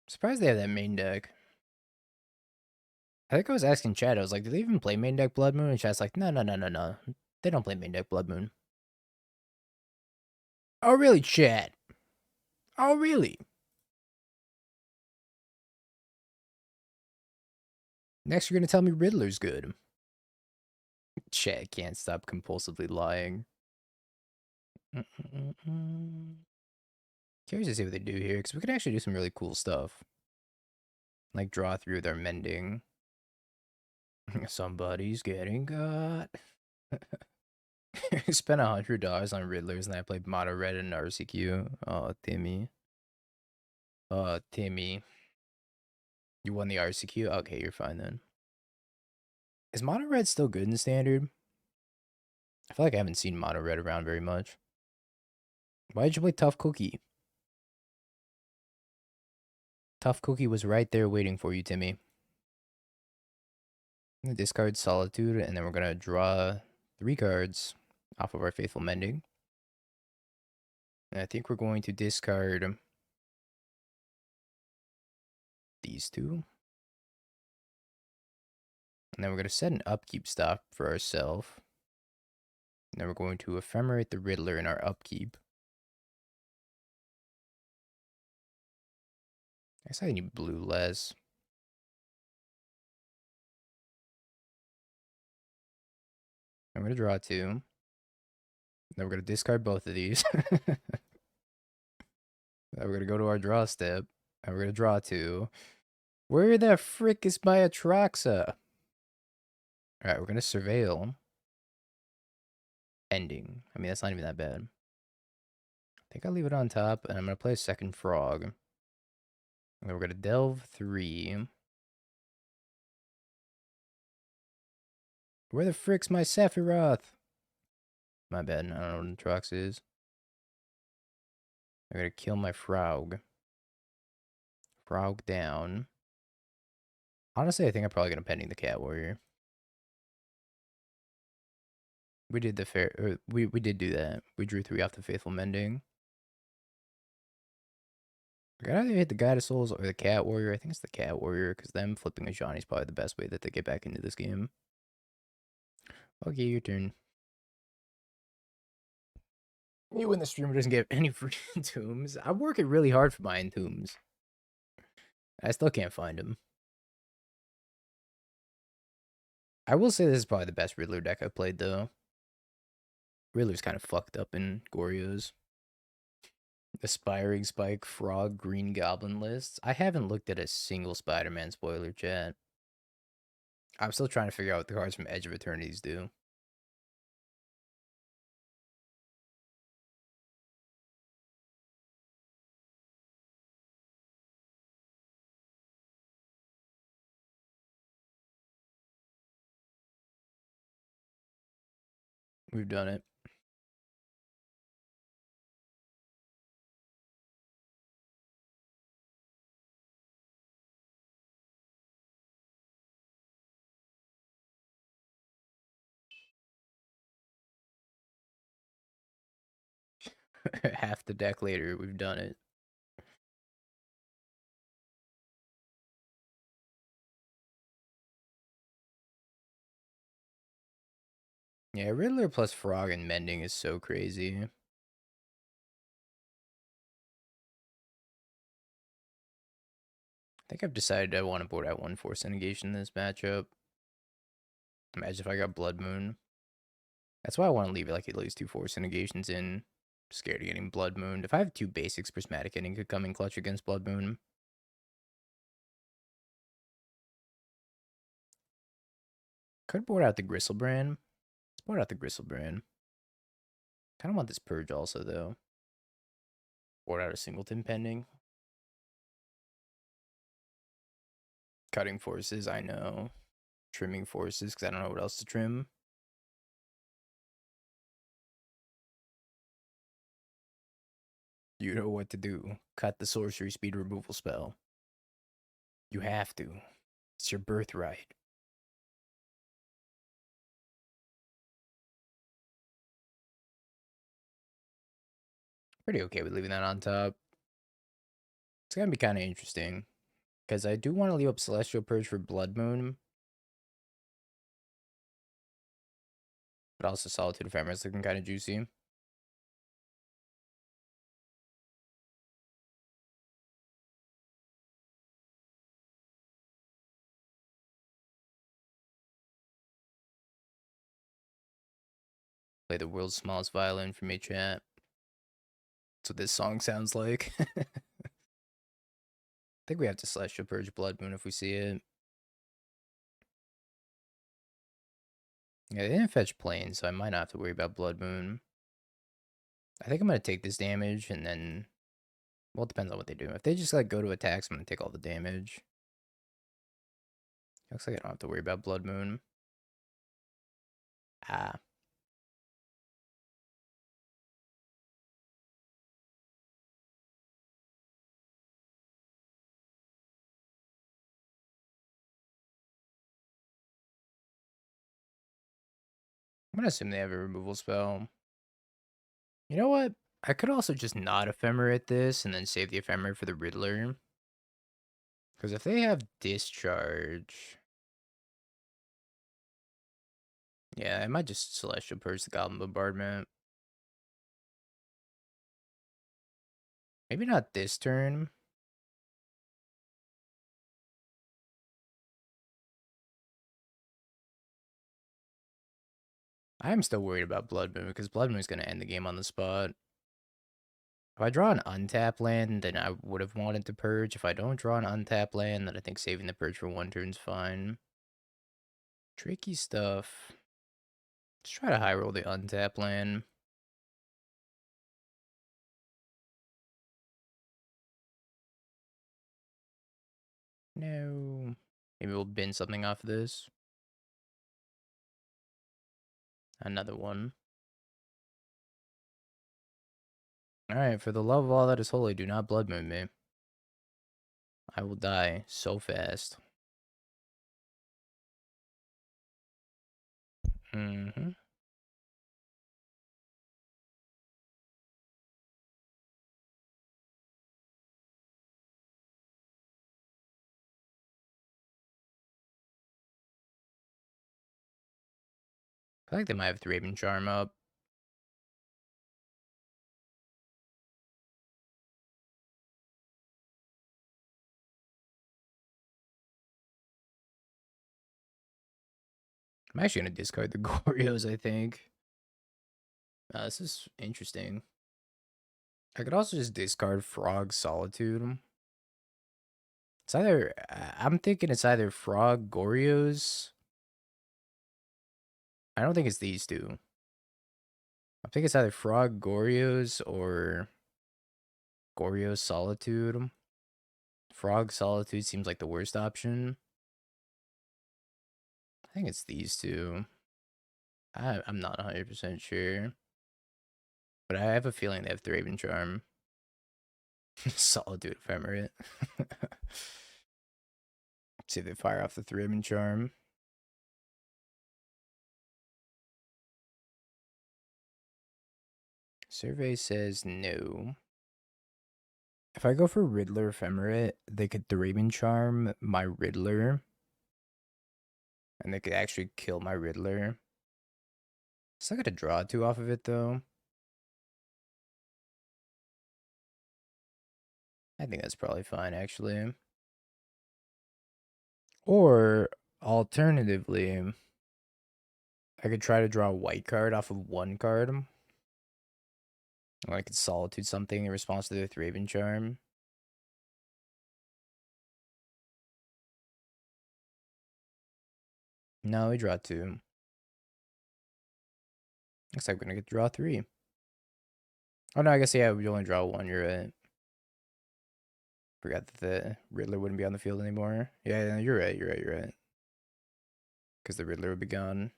Surprised they have that main deck. I think I was asking Chad, I was like, do they even play main deck Blood Moon? And Chad's like, no. They don't play main deck Blood Moon. Oh, really, Chad? Oh, really? Next, you're gonna tell me Riddler's good. Chad can't stop compulsively lying. Curious to see what they do here, because we could actually do some really cool stuff. Like draw through their mending. Somebody's getting got. Spent $100 on Riddlers and I played Mono Red and RCQ. Oh, Timmy. Oh, Timmy. You won the RCQ? Okay, you're fine then. Is Mono Red still good in Standard? I feel like I haven't seen Mono Red around very much. Why did you play Tough Cookie? Tough Cookie was right there waiting for you, Timmy. I'm gonna discard Solitude, and then we're gonna draw 3 cards off of our Faithful Mending. And I think we're going to discard these 2. And then we're going to set an upkeep stop for ourselves. And then we're going to Ephemerate the Riddler in our upkeep. I guess I need blue less. I'm going to draw 2. Then we're going to discard both of these. Then we're going to go to our draw step. And we're going to draw 2. Where the frick is my Atraxa? Alright, we're going to surveil. Ending. I mean, that's not even that bad. I think I'll leave it on top, and I'm going to play a second frog. And then we're going to delve 3. Where the frick's my Sephiroth? My bad, I don't know what Atraxa is. I gotta kill my Frog. Frog down. Honestly, I think I'm probably gonna pending the Cat Warrior. We did the fair. We did do that. We drew 3 off the Faithful Mending. I gotta either hit the Guide of Souls or the Cat Warrior. I think it's the Cat Warrior because them flipping a Johnny is probably the best way that they get back into this game. Okay, your turn. You when the streamer doesn't get any free tombs. I'm working really hard for my tombs. I still can't find them. I will say this is probably the best Riddler deck I've played though. Riddler's kind of fucked up in Goryo's. Aspiring Spike, Frog, Green Goblin lists. I haven't looked at a single Spider-Man spoiler, chat. I'm still trying to figure out what the cards from Edge of Eternities do. We've done it. Half the deck later, we've done it. Yeah, Riddler plus Frog and Mending is so crazy. I think I've decided I want to board out 1 Force of Negation in this matchup. Imagine if I got Blood Moon. That's why I want to leave it like at least 2 Force of Negations in. Scared of getting Blood Moon. If I have 2 basics, Prismatic Ending could come in clutch against Blood Moon. Could board out the Griselbrand. Let's board out the Griselbrand. Kind of want this Purge also, though. Board out a Singleton pending. Cutting forces, I know. Trimming forces, because I don't know what else to trim. You know what to do. Cut the sorcery speed removal spell. You have to. It's your birthright. Pretty okay with leaving that on top. It's gonna be kind of interesting. Because I do want to leave up Celestial Purge for Blood Moon. But also Solitude Ephemerate looking kind of juicy. Play the world's smallest violin for me, chat. That's what this song sounds like. I think we have to Celestial Purge Blood Moon if we see it. Yeah, they didn't fetch Plane, so I might not have to worry about Blood Moon. I think I'm going to take this damage and then... Well, it depends on what they do. If they just like go to attacks, I'm going to take all the damage. Looks like I don't have to worry about Blood Moon. Ah. I'm going to assume they have a removal spell. You know what? I could also just not Ephemerate this and then save the Ephemerate for the Riddler. Because if they have Discharge... Yeah, I might just Celestial Purge the Goblin Bombardment. Maybe not this turn. I am still worried about Blood Moon because Blood Moon is going to end the game on the spot. If I draw an untap land, then I would have wanted to Purge. If I don't draw an untap land, then I think saving the Purge for 1 turn is fine. Tricky stuff. Let's try to high roll the untap land. No. Maybe we'll bin something off of this. Another one. Alright, for the love of all that is holy, do not blood moon me. I will die so fast. Mm-hmm. I feel like they might have Raven Charm up. I'm actually gonna discard the Goryos, I think. This is interesting. I could also just discard Frog Solitude. It's either I'm thinking it's either Frog Goryos. I don't think it's these two. I think it's either Frog Goryos or Goryo Solitude. Frog Solitude seems like the worst option. I think it's these two. I'm not 100% sure. But I have a feeling they have Thraben Charm. Solitude Ephemerate. See if they fire off the Thraben Charm. Survey says no. If I go for Riddler Ephemerate, they could Thraben Charm my Riddler. And they could actually kill my Riddler. Still gotta draw 2 off of it though. I think that's probably fine actually. Or alternatively, I could try to draw a white card off of 1 card. Or I could Solitude something in response to their Thraben Charm. No, we draw 2. Looks like we're gonna get to draw 3. Oh no, I guess yeah, we only draw 1, you're right. Forgot that the Riddler wouldn't be on the field anymore. Yeah, you're right. Because the Riddler would be gone.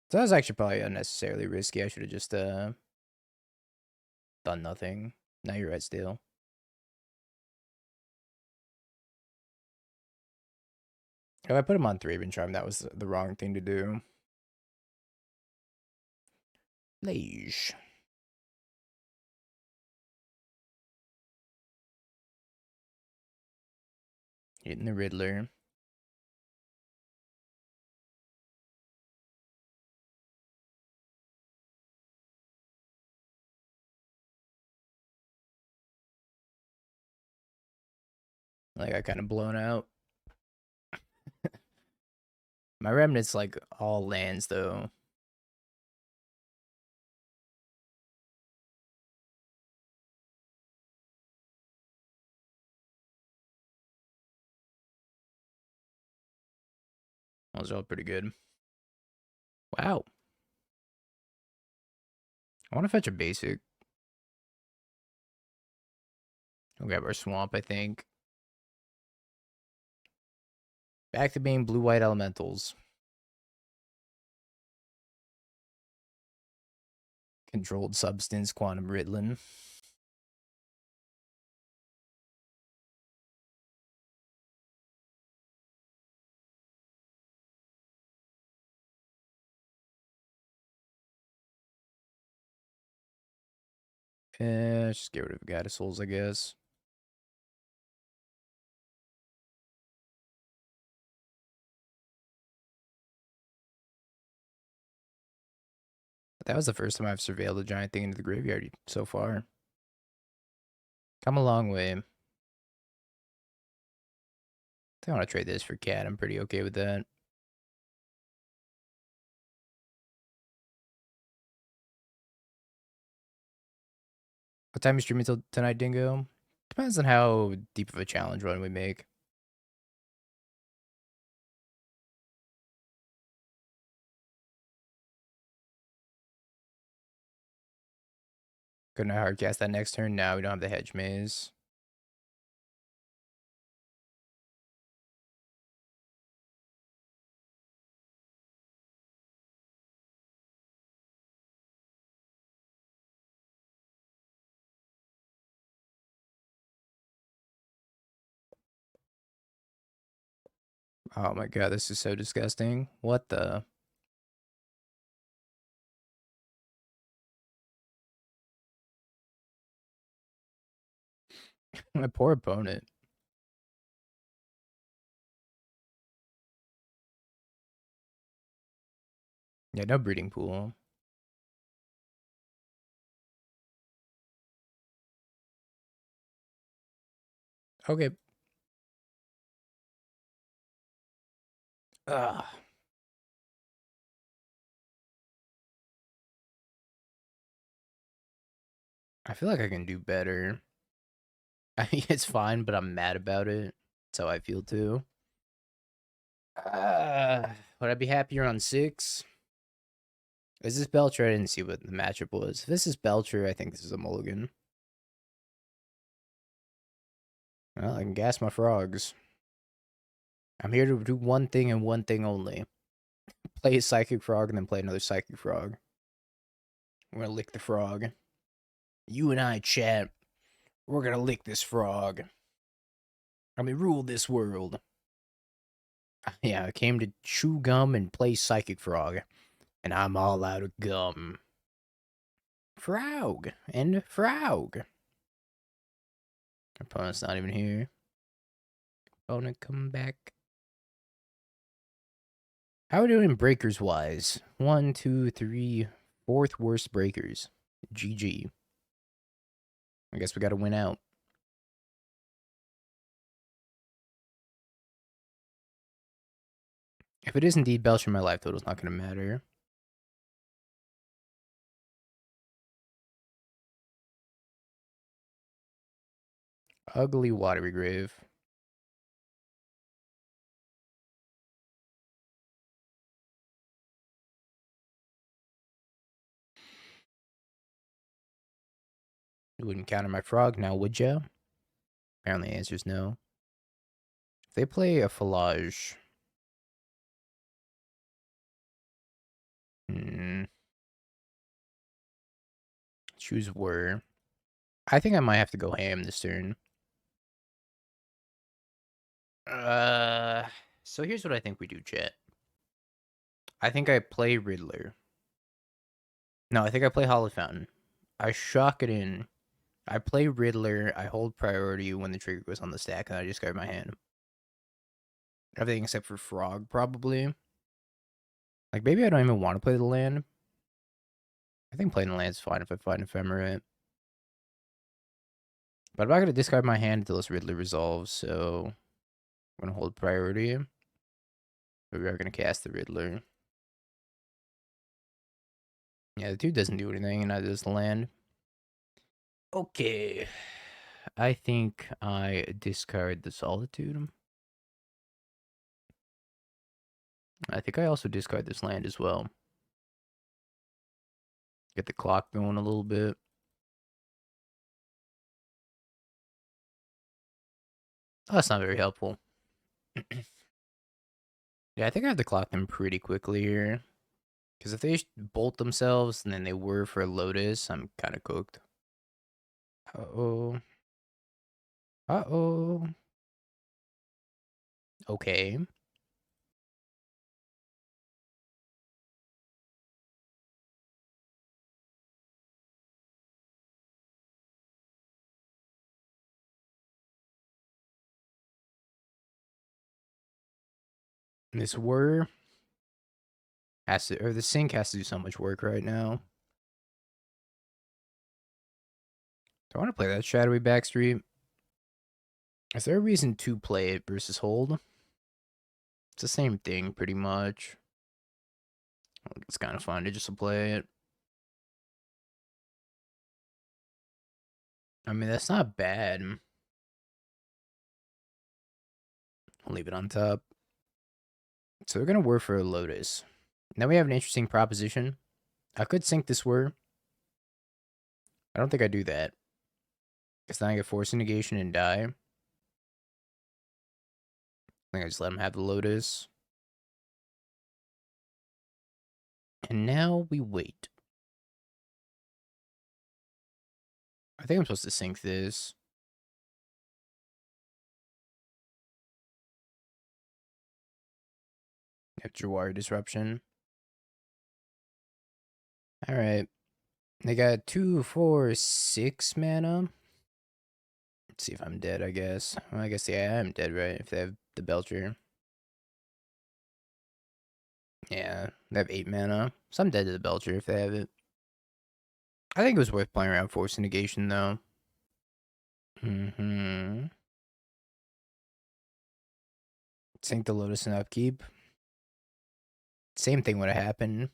So that was actually probably unnecessarily risky. I should have just done nothing. Now you're right still. If I put him on Thraben Charm, that was the wrong thing to do. Lage. Hitting the Riddler. I got kind of blown out. My Remnant's like all lands though. Those are all pretty good. Wow. I want to fetch a basic. We'll grab our swamp, I think. Back to being blue-white elementals. Controlled substance, Quantum Riddler. Just get rid of Goddess Souls, I guess. That was the first time I've surveilled a giant thing into the graveyard so far. Come a long way. If I want to trade this for Cat, I'm pretty okay with that. What time are you streaming till tonight, Dingo? Depends on how deep of a challenge run we make. Couldn't I hardcast that next turn? Now we don't have the Hedge Maze. Oh my god, this is so disgusting. What the? My poor opponent. Yeah, no breeding pool. Okay. Ugh. I feel like I can do better. I mean, it's fine, but I'm mad about it. That's how I feel too. Would I be happier on 6? Is this Belcher? I didn't see what the matchup was. If this is Belcher, I think this is a mulligan. Well, I can gas my frogs. I'm here to do one thing and one thing only. Play a Psychic Frog and then play another Psychic Frog. I'm gonna lick the frog. You and I, chat. We're gonna lick this frog. I mean, rule this world. Yeah, I came to chew gum and play Psychic Frog. And I'm all out of gum. Frog and frog. Opponent's not even here. Opponent come back. How are we doing breakers wise? 1, 2, 3, fourth worst breakers. GG. I guess we gotta win out. If it is indeed Belcher, my life total's not gonna matter. Ugly Watery Grave. You wouldn't counter my frog now, would ya? Apparently the answer is no. If they play a Fallage. Choose Whir. I think I might have to go ham this turn. So here's what I think we do, chat. I think I play Riddler. No, I think I play Hallowed Fountain. I shock it in. I play Riddler. I hold priority when the trigger goes on the stack, and I discard my hand. Everything except for Frog, probably. Like, maybe I don't even want to play the land. I think playing the land's fine if I find Ephemerate. But I'm not going to discard my hand until this Riddler resolves, so I'm going to hold priority. But we are going to cast the Riddler. Yeah, the 2 doesn't do anything, and neither does the land. Okay. I think I discard the Solitude. I think I also discard this land as well. Get the clock going a little bit. Oh, that's not very helpful. Yeah, I think I have to clock them pretty quickly here. Because if they bolt themselves and then they were for a Lotus, I'm kind of cooked. Uh-oh. Uh-oh. Okay. This Whir has to, or the Sink has to do so much work right now. Do I want to play that Shadowy Backstreet? Is there a reason to play it versus hold? It's the same thing, pretty much. It's kind of fun to just play it. I mean, that's not bad. I'll leave it on top. So we're going to work for a Lotus. Now we have an interesting proposition. I could sink this Whir. I don't think I do that. Because then I get Force of Negation and die. I think I just let him have the Lotus. And now we wait. I think I'm supposed to sink this. Have Jawari Disruption. Alright. They got 2, 4, 6 mana. Let's see if I'm dead, I guess. Well, I guess, yeah, I'm dead, right? If they have the Belcher. Yeah, they have 8 mana. So I'm dead to the Belcher if they have it. I think it was worth playing around Force of Negation, though. Sink the Lotus and upkeep. Same thing would have happened.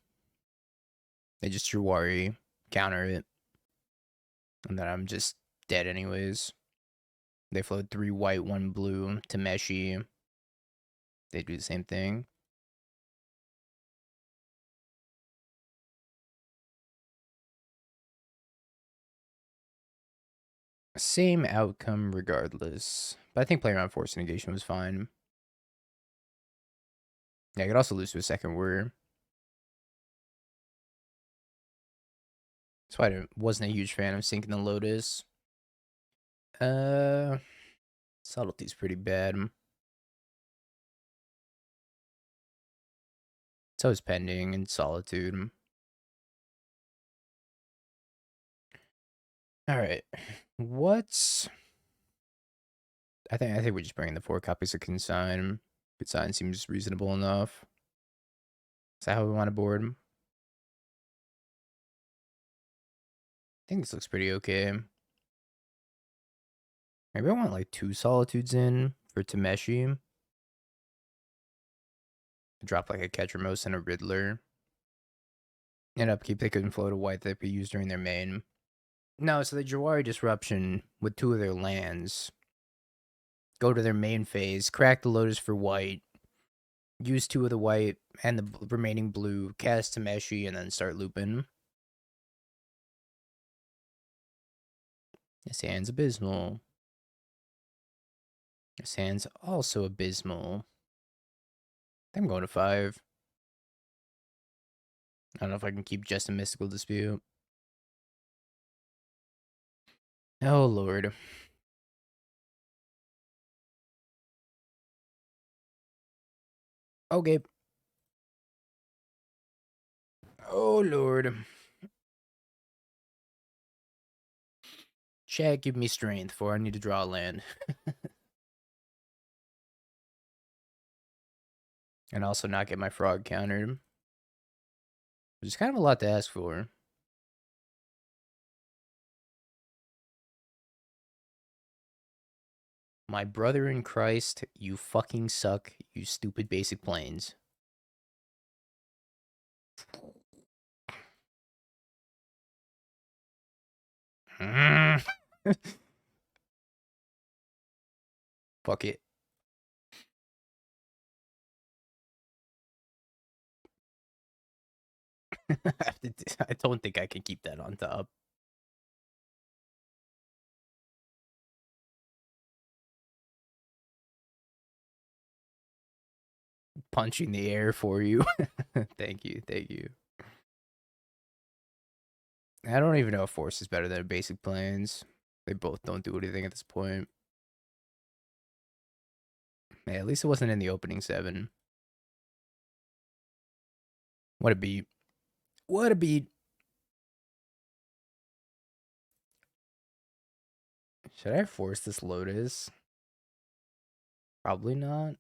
They just drew Wari, counter it. And then I'm just dead anyways. They float 3 white, 1 blue to Meshi. They do the same thing. Same outcome regardless. But I think playing around Force Negation was fine. Yeah, I could also lose to a second Warrior. That's why I wasn't a huge fan of sinking the Lotus. Subtlety's pretty bad. So is Pending and Solitude. Alright. What's... I think we're just bringing the 4 copies of Consign. Consign seems reasonable enough. Is that how we want to board? I think this looks pretty okay. Maybe I want like 2 Solitudes in for Tameshi. Drop like a Ketramose and a Riddler. And upkeep, they couldn't float a white that they use during their main. No, so the Jawari Disruption with 2 of their lands. Go to their main phase, crack the Lotus for white, use 2 of the white and the remaining blue, cast Tameshi, and then start looping. This hand's abysmal. This hand's also abysmal. I'm going to 5. I don't know if I can keep just a Mystical Dispute. Oh, Lord. Okay. Oh, Lord. Chat, give me strength, for I need to draw a land. And also not get my frog countered. Which is kind of a lot to ask for. My brother in Christ, you fucking suck, you stupid basic planes. Fuck it. I don't think I can keep that on top. Punching the air for you. Thank you, thank you. I don't even know if Force is better than basic planes. They both don't do anything at this point. Yeah, at least it wasn't in the opening 7. What a beat. What a beat. Should I force this Lotus? Probably not.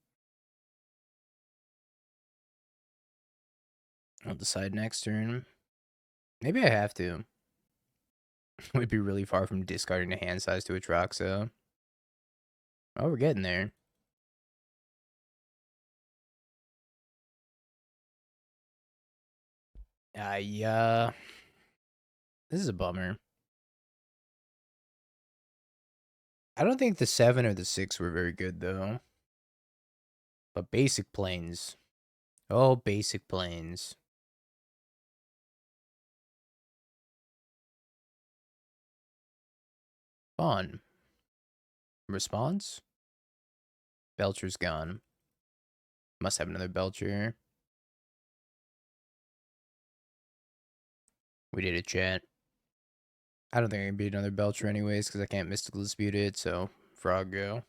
I'll decide next turn. Maybe I have to. Would be really far from discarding a hand size to Atraxa. Oh, we're getting there. Yeah. This is a bummer. I don't think the 7 or the 6 were very good, though. But basic planes. Oh, basic planes. Fun. Response? Belcher's gone. Must have another Belcher. We did a chat. I don't think I can beat another Belcher anyways, because I can't Mystical Dispute it, so Frog go.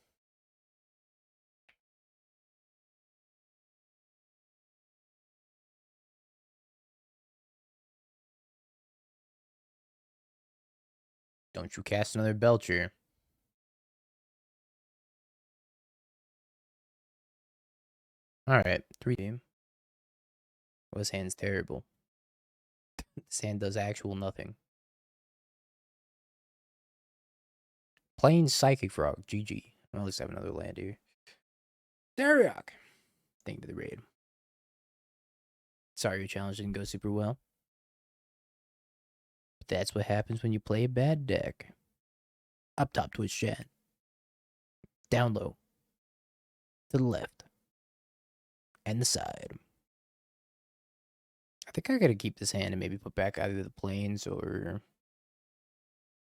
Don't you cast another Belcher. Alright, 3 game. Well, this hand's terrible. This hand does actual nothing. Plain Psychic Frog, GG. Well, at least I have another land here. Dariok! Thing to the raid. Sorry your challenge didn't go super well. But that's what happens when you play a bad deck. Up top, Twitch chat. Down low. To the left. And the side. I think I gotta keep this hand and maybe put back either the plains or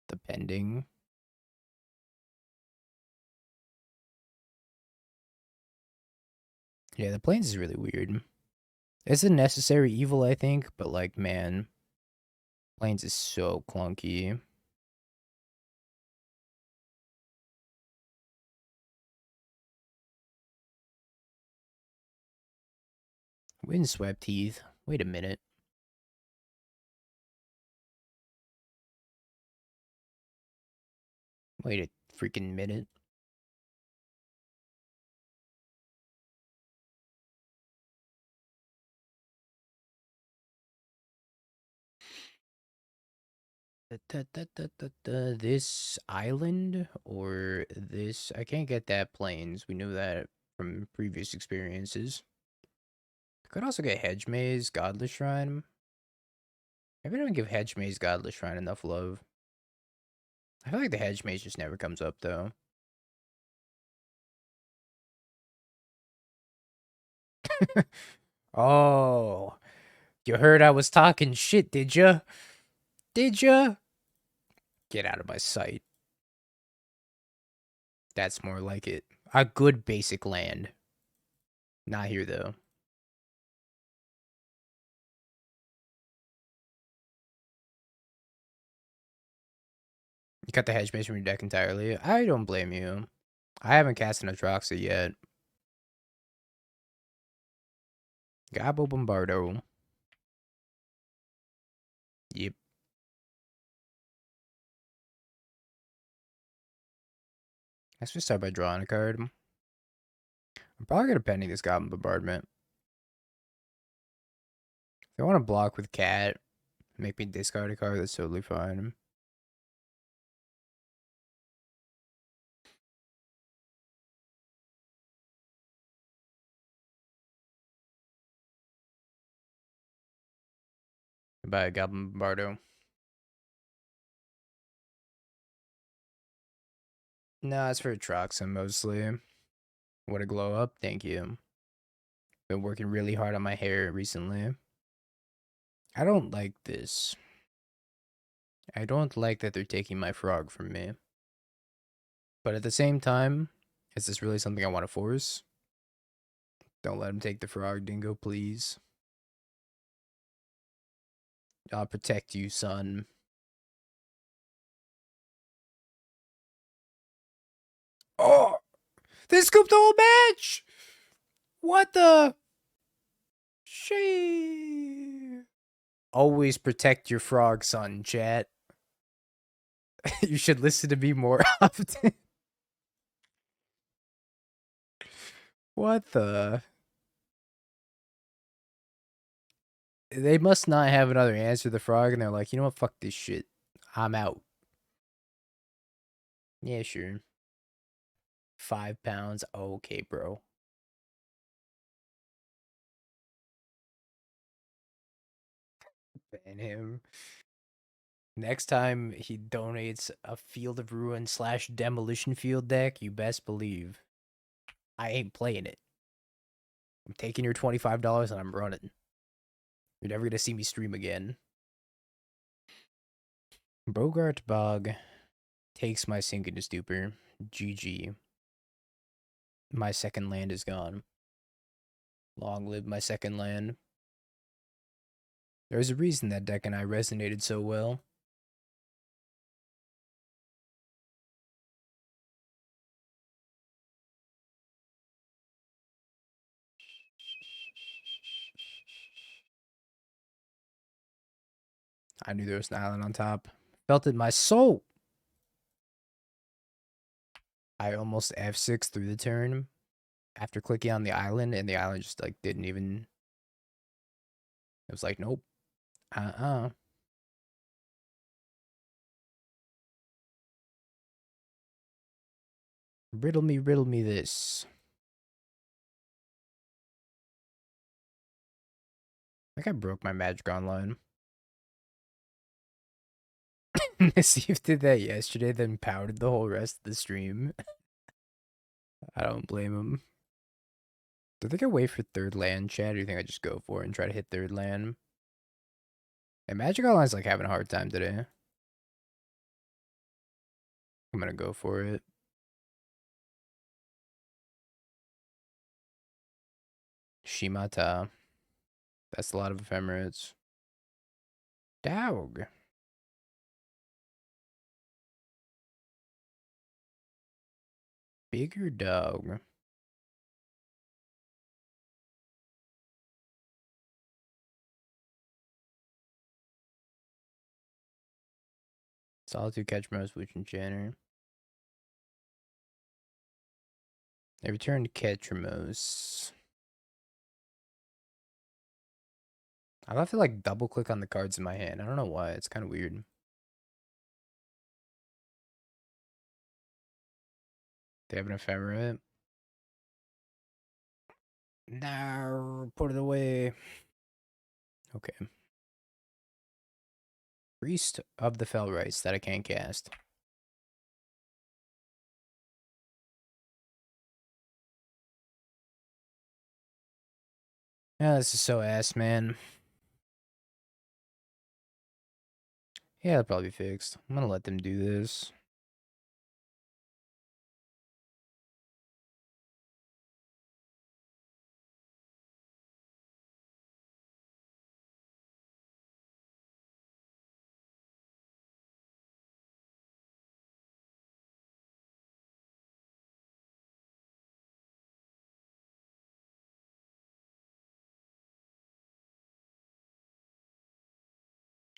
the pending. Yeah, the plains is really weird. It's a necessary evil, I think, but like, man, plains is so clunky. Windswept Heath. Wait a minute. Wait a freaking minute. This island or this? I can't get that plains. We knew that from previous experiences. Could also get Hedge Maze, Godless Shrine. Maybe I don't give Hedge Maze, Godless Shrine enough love. I feel like the Hedge Maze just never comes up though. Oh, you heard I was talking shit, did ya? Did ya? Get out of my sight. That's more like it. A good basic land. Not here though. You cut the Hedge Maze from your deck entirely. I don't blame you. I haven't cast an Atraxa yet. Gabo Bombardo. Yep. Let's just start by drawing a card. I'm probably gonna pending this Goblin Bombardment. If I want to block with Cat, make me discard a card, that's totally fine. By Goblin Bombardo. Nah, it's for Atraxa mostly. What a glow up, thank you. Been working really hard on my hair recently. I don't like this. I don't like that they're taking my frog from me. But at the same time, is this really something I want to force? Don't let him take the frog, Dingo, please. I'll protect you, son. Oh! They scooped the whole match! What the? She. Always protect your frog, son, chat. You should listen to me more often. What the? They must not have another answer to the frog, and they're like, you know what? Fuck this shit. I'm out. Yeah, sure. 5 pounds. Okay, bro. Ban him. Next time he donates a Field of Ruin / Demolition Field deck, you best believe I ain't playing it. I'm taking your $25 and I'm running. You're never gonna see me stream again. Bogart Bog takes my sink into Stupor. GG. My second land is gone. Long live my second land. There's a reason that deck and I resonated so well. I knew there was an island on top. Felt it in my soul. I almost F6 through the turn after clicking on the island, and the island just like didn't even. It was like, nope. Riddle me this. I think I broke my Magic Online. Steve did that yesterday, then pouted the whole rest of the stream. I don't blame him. Do you think I wait for third land, Chad, or do you think I just go for it and try to hit third land? And Magic Online's like having a hard time today. I'm gonna go for it. Shimata. That's a lot of ephemerates. Dog. Bigger dog. Solitude, Ketramose, Witch Enchanter. They returned Ketramose. I'll have to like double click on the cards in my hand. I don't know why. It's kind of weird. They have an Ephemerate. No, put it away. Okay. Priest of the Fell Rites that I can't cast. Yeah, this is so ass, man. Yeah, it'll probably be fixed. I'm gonna let them do this.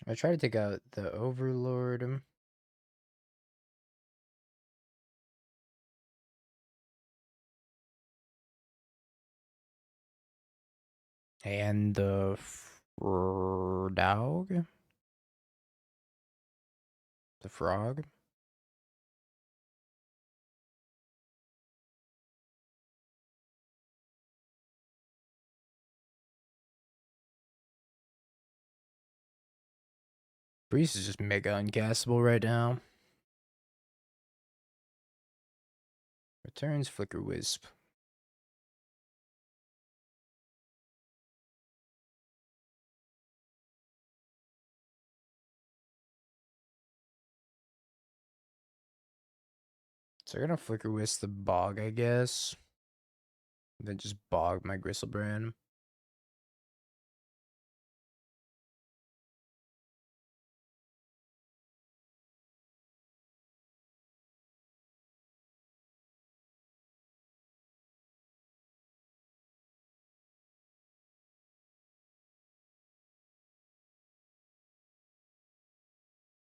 I try to take out the Overlord. And the dog. The frog. Priest is just mega uncastable right now. Returns Flicker Wisp. So I'm gonna Flicker Wisp the Bog, I guess. Then just Bog my Griselbrand.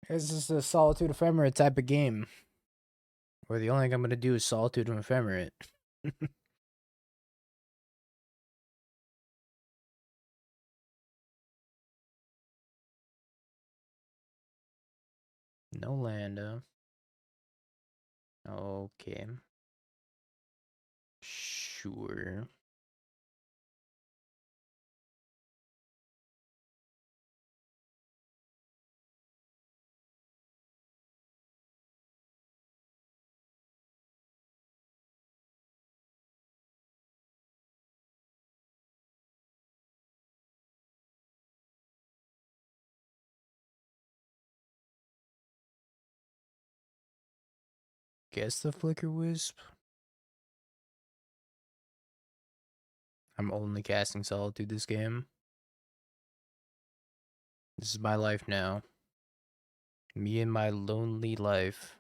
This is a Solitude Ephemerate type of game. Where the only thing I'm gonna do is Solitude and Ephemerate. No Landa. Okay. Sure. Guess the Flicker Wisp. I'm only casting Solitude this game. This is my life now. Me and my lonely life.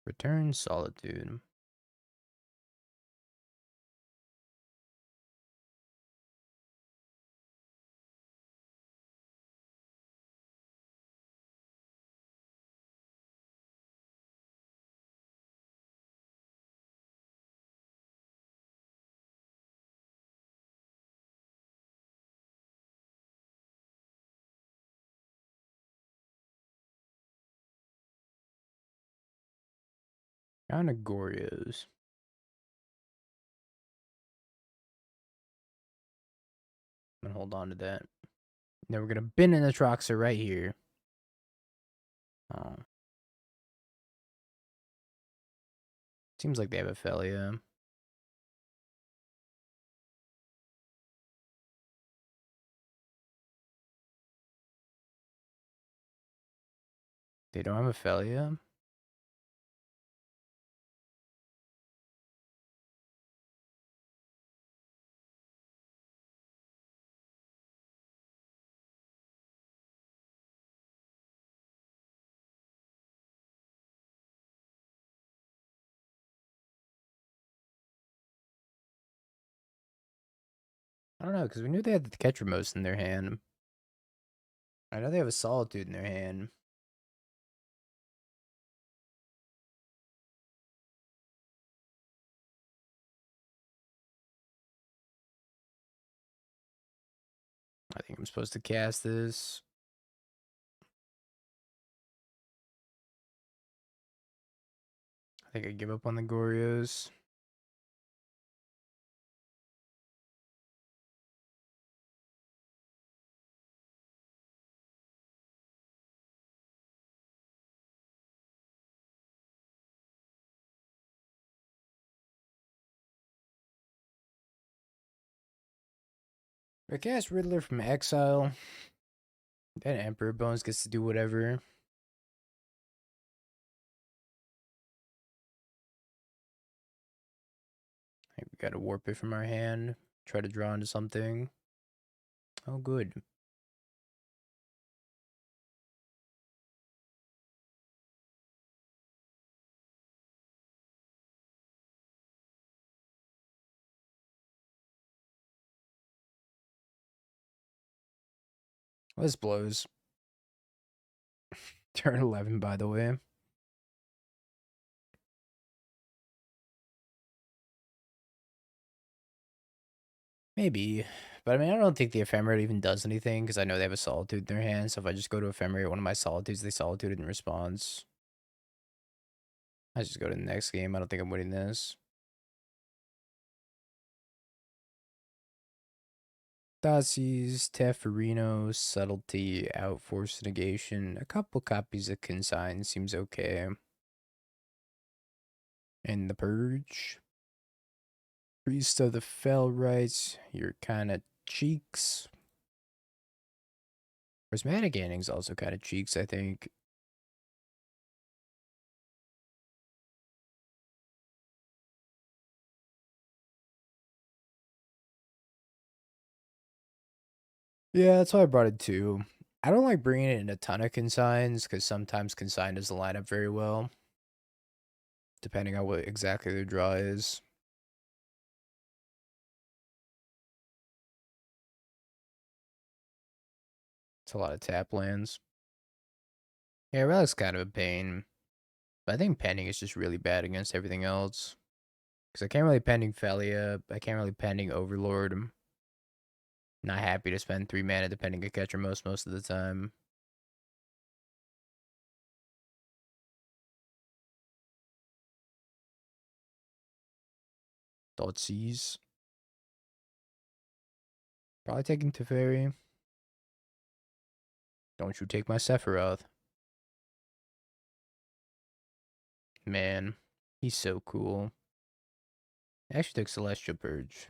Return Solitude. Kind of Goryos. I'm gonna hold on to that. Then we're gonna bin in the Atraxa right here. Oh. Seems like they have Ophelia. They don't have Ophelia? I don't know, because we knew they had the Ketramose in their hand. I know they have a Solitude in their hand. I think I'm supposed to cast this. I think I give up on the Goryos. I cast Riddler from exile. Then Emperor Bones gets to do whatever. We gotta warp it from our hand. Try to draw into something. Oh, good. This blows. Turn 11, by the way. Maybe. But I mean, I don't think the Ephemerate even does anything because I know they have a Solitude in their hand. So if I just go to Ephemerate, one of my Solitudes, they Solitude in response. I just go to the next game. I don't think I'm winning this. Thoughtseize, Teferinos, Subtlety, out Force of Negation. A couple copies of Consign seems okay. And the Purge. Priest of the Fell Rites. You're kind of cheeks. Prismatic Ending's also kind of cheeks, I think. Yeah, that's why I brought it too. I don't like bringing it in a ton of consigns because sometimes consign doesn't line up very well, depending on what exactly the draw is. It's a lot of tap lands. Yeah, Relic's kind of a pain, but I think pending is just really bad against everything else. Because I can't really pending Felia, I can't really pending Overlord. I'm not happy to spend 3 mana depending on Ketramose most of the time. Thoughtseize. Probably taking Teferi. Don't you take my Sephiroth. Man, he's so cool. I actually took Celestial Purge.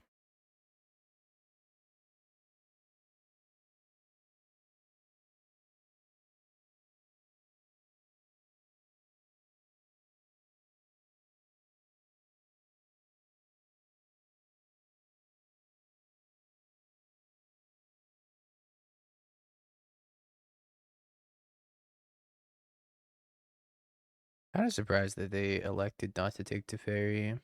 Kind of surprised that they elected not to take Teferi.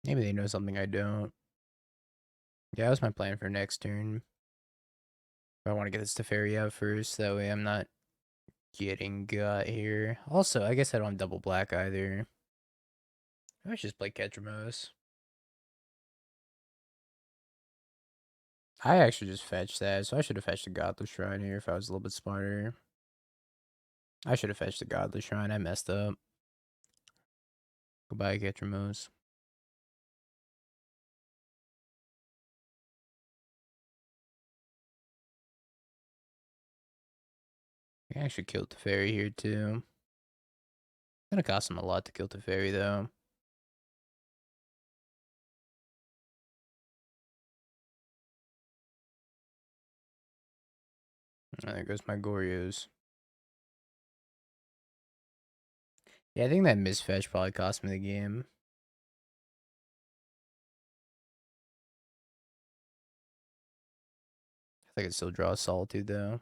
Maybe they know something I don't. Yeah, that was my plan for next turn. I want to get this Teferi out first, that way I'm not getting got here. Also, I guess I don't have double black either. I should just play Ketramose. I actually just fetched that, so I should have fetched the Godless Shrine here if I was a little bit smarter. I should have fetched the Godless Shrine. I messed up. Goodbye, Ketramose. I actually killed the fairy here too. It's gonna cost him a lot to kill the fairy though. There goes my Goryos. Yeah, I think that misfetch probably cost me the game. I could still draw a Solitude though.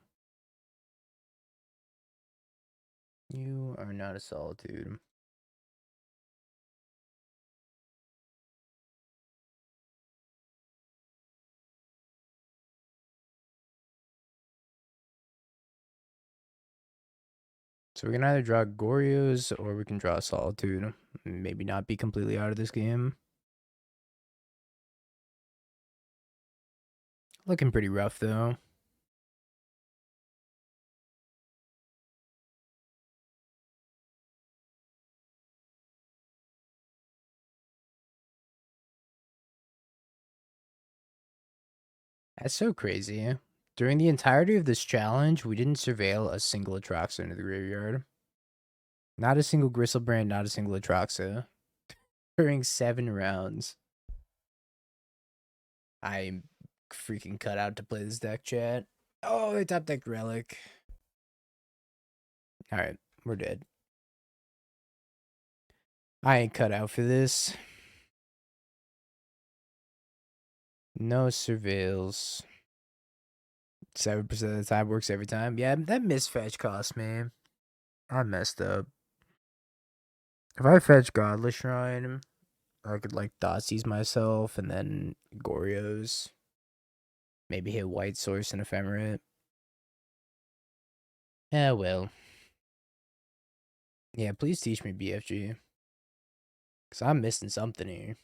You are not a Solitude. So we can either draw Goryos or we can draw a Solitude. Maybe not be completely out of this game. Looking pretty rough though. That's so crazy. During the entirety of this challenge, we didn't surveil a single Atraxa into the graveyard. Not a single Griselbrand, not a single Atraxa. During 7 rounds. I'm freaking cut out to play this deck, chat. Oh, they top decked Relic. Alright, we're dead. I ain't cut out for this. No surveils. 7% of the time works every time. Yeah, that misfetch cost me. I messed up. If I fetch Godless Shrine, I could like Dotsies myself and then Goryos. Maybe hit White Source and Ephemerate. Yeah, well. Yeah, please teach me BFG. Because I'm missing something here.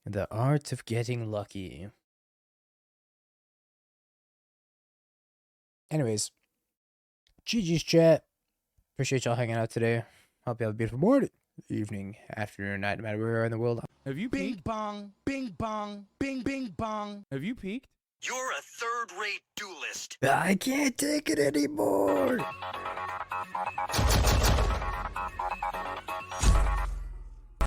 The art of getting lucky. Anyways, GG's chat. Appreciate y'all hanging out today. Hope you have a beautiful morning, evening, afternoon, night, no matter where you are in the world. Have you Bing peaked? bong, bing bong, bing bing bong. Have you peaked? You're a third-rate duelist. I can't take it anymore.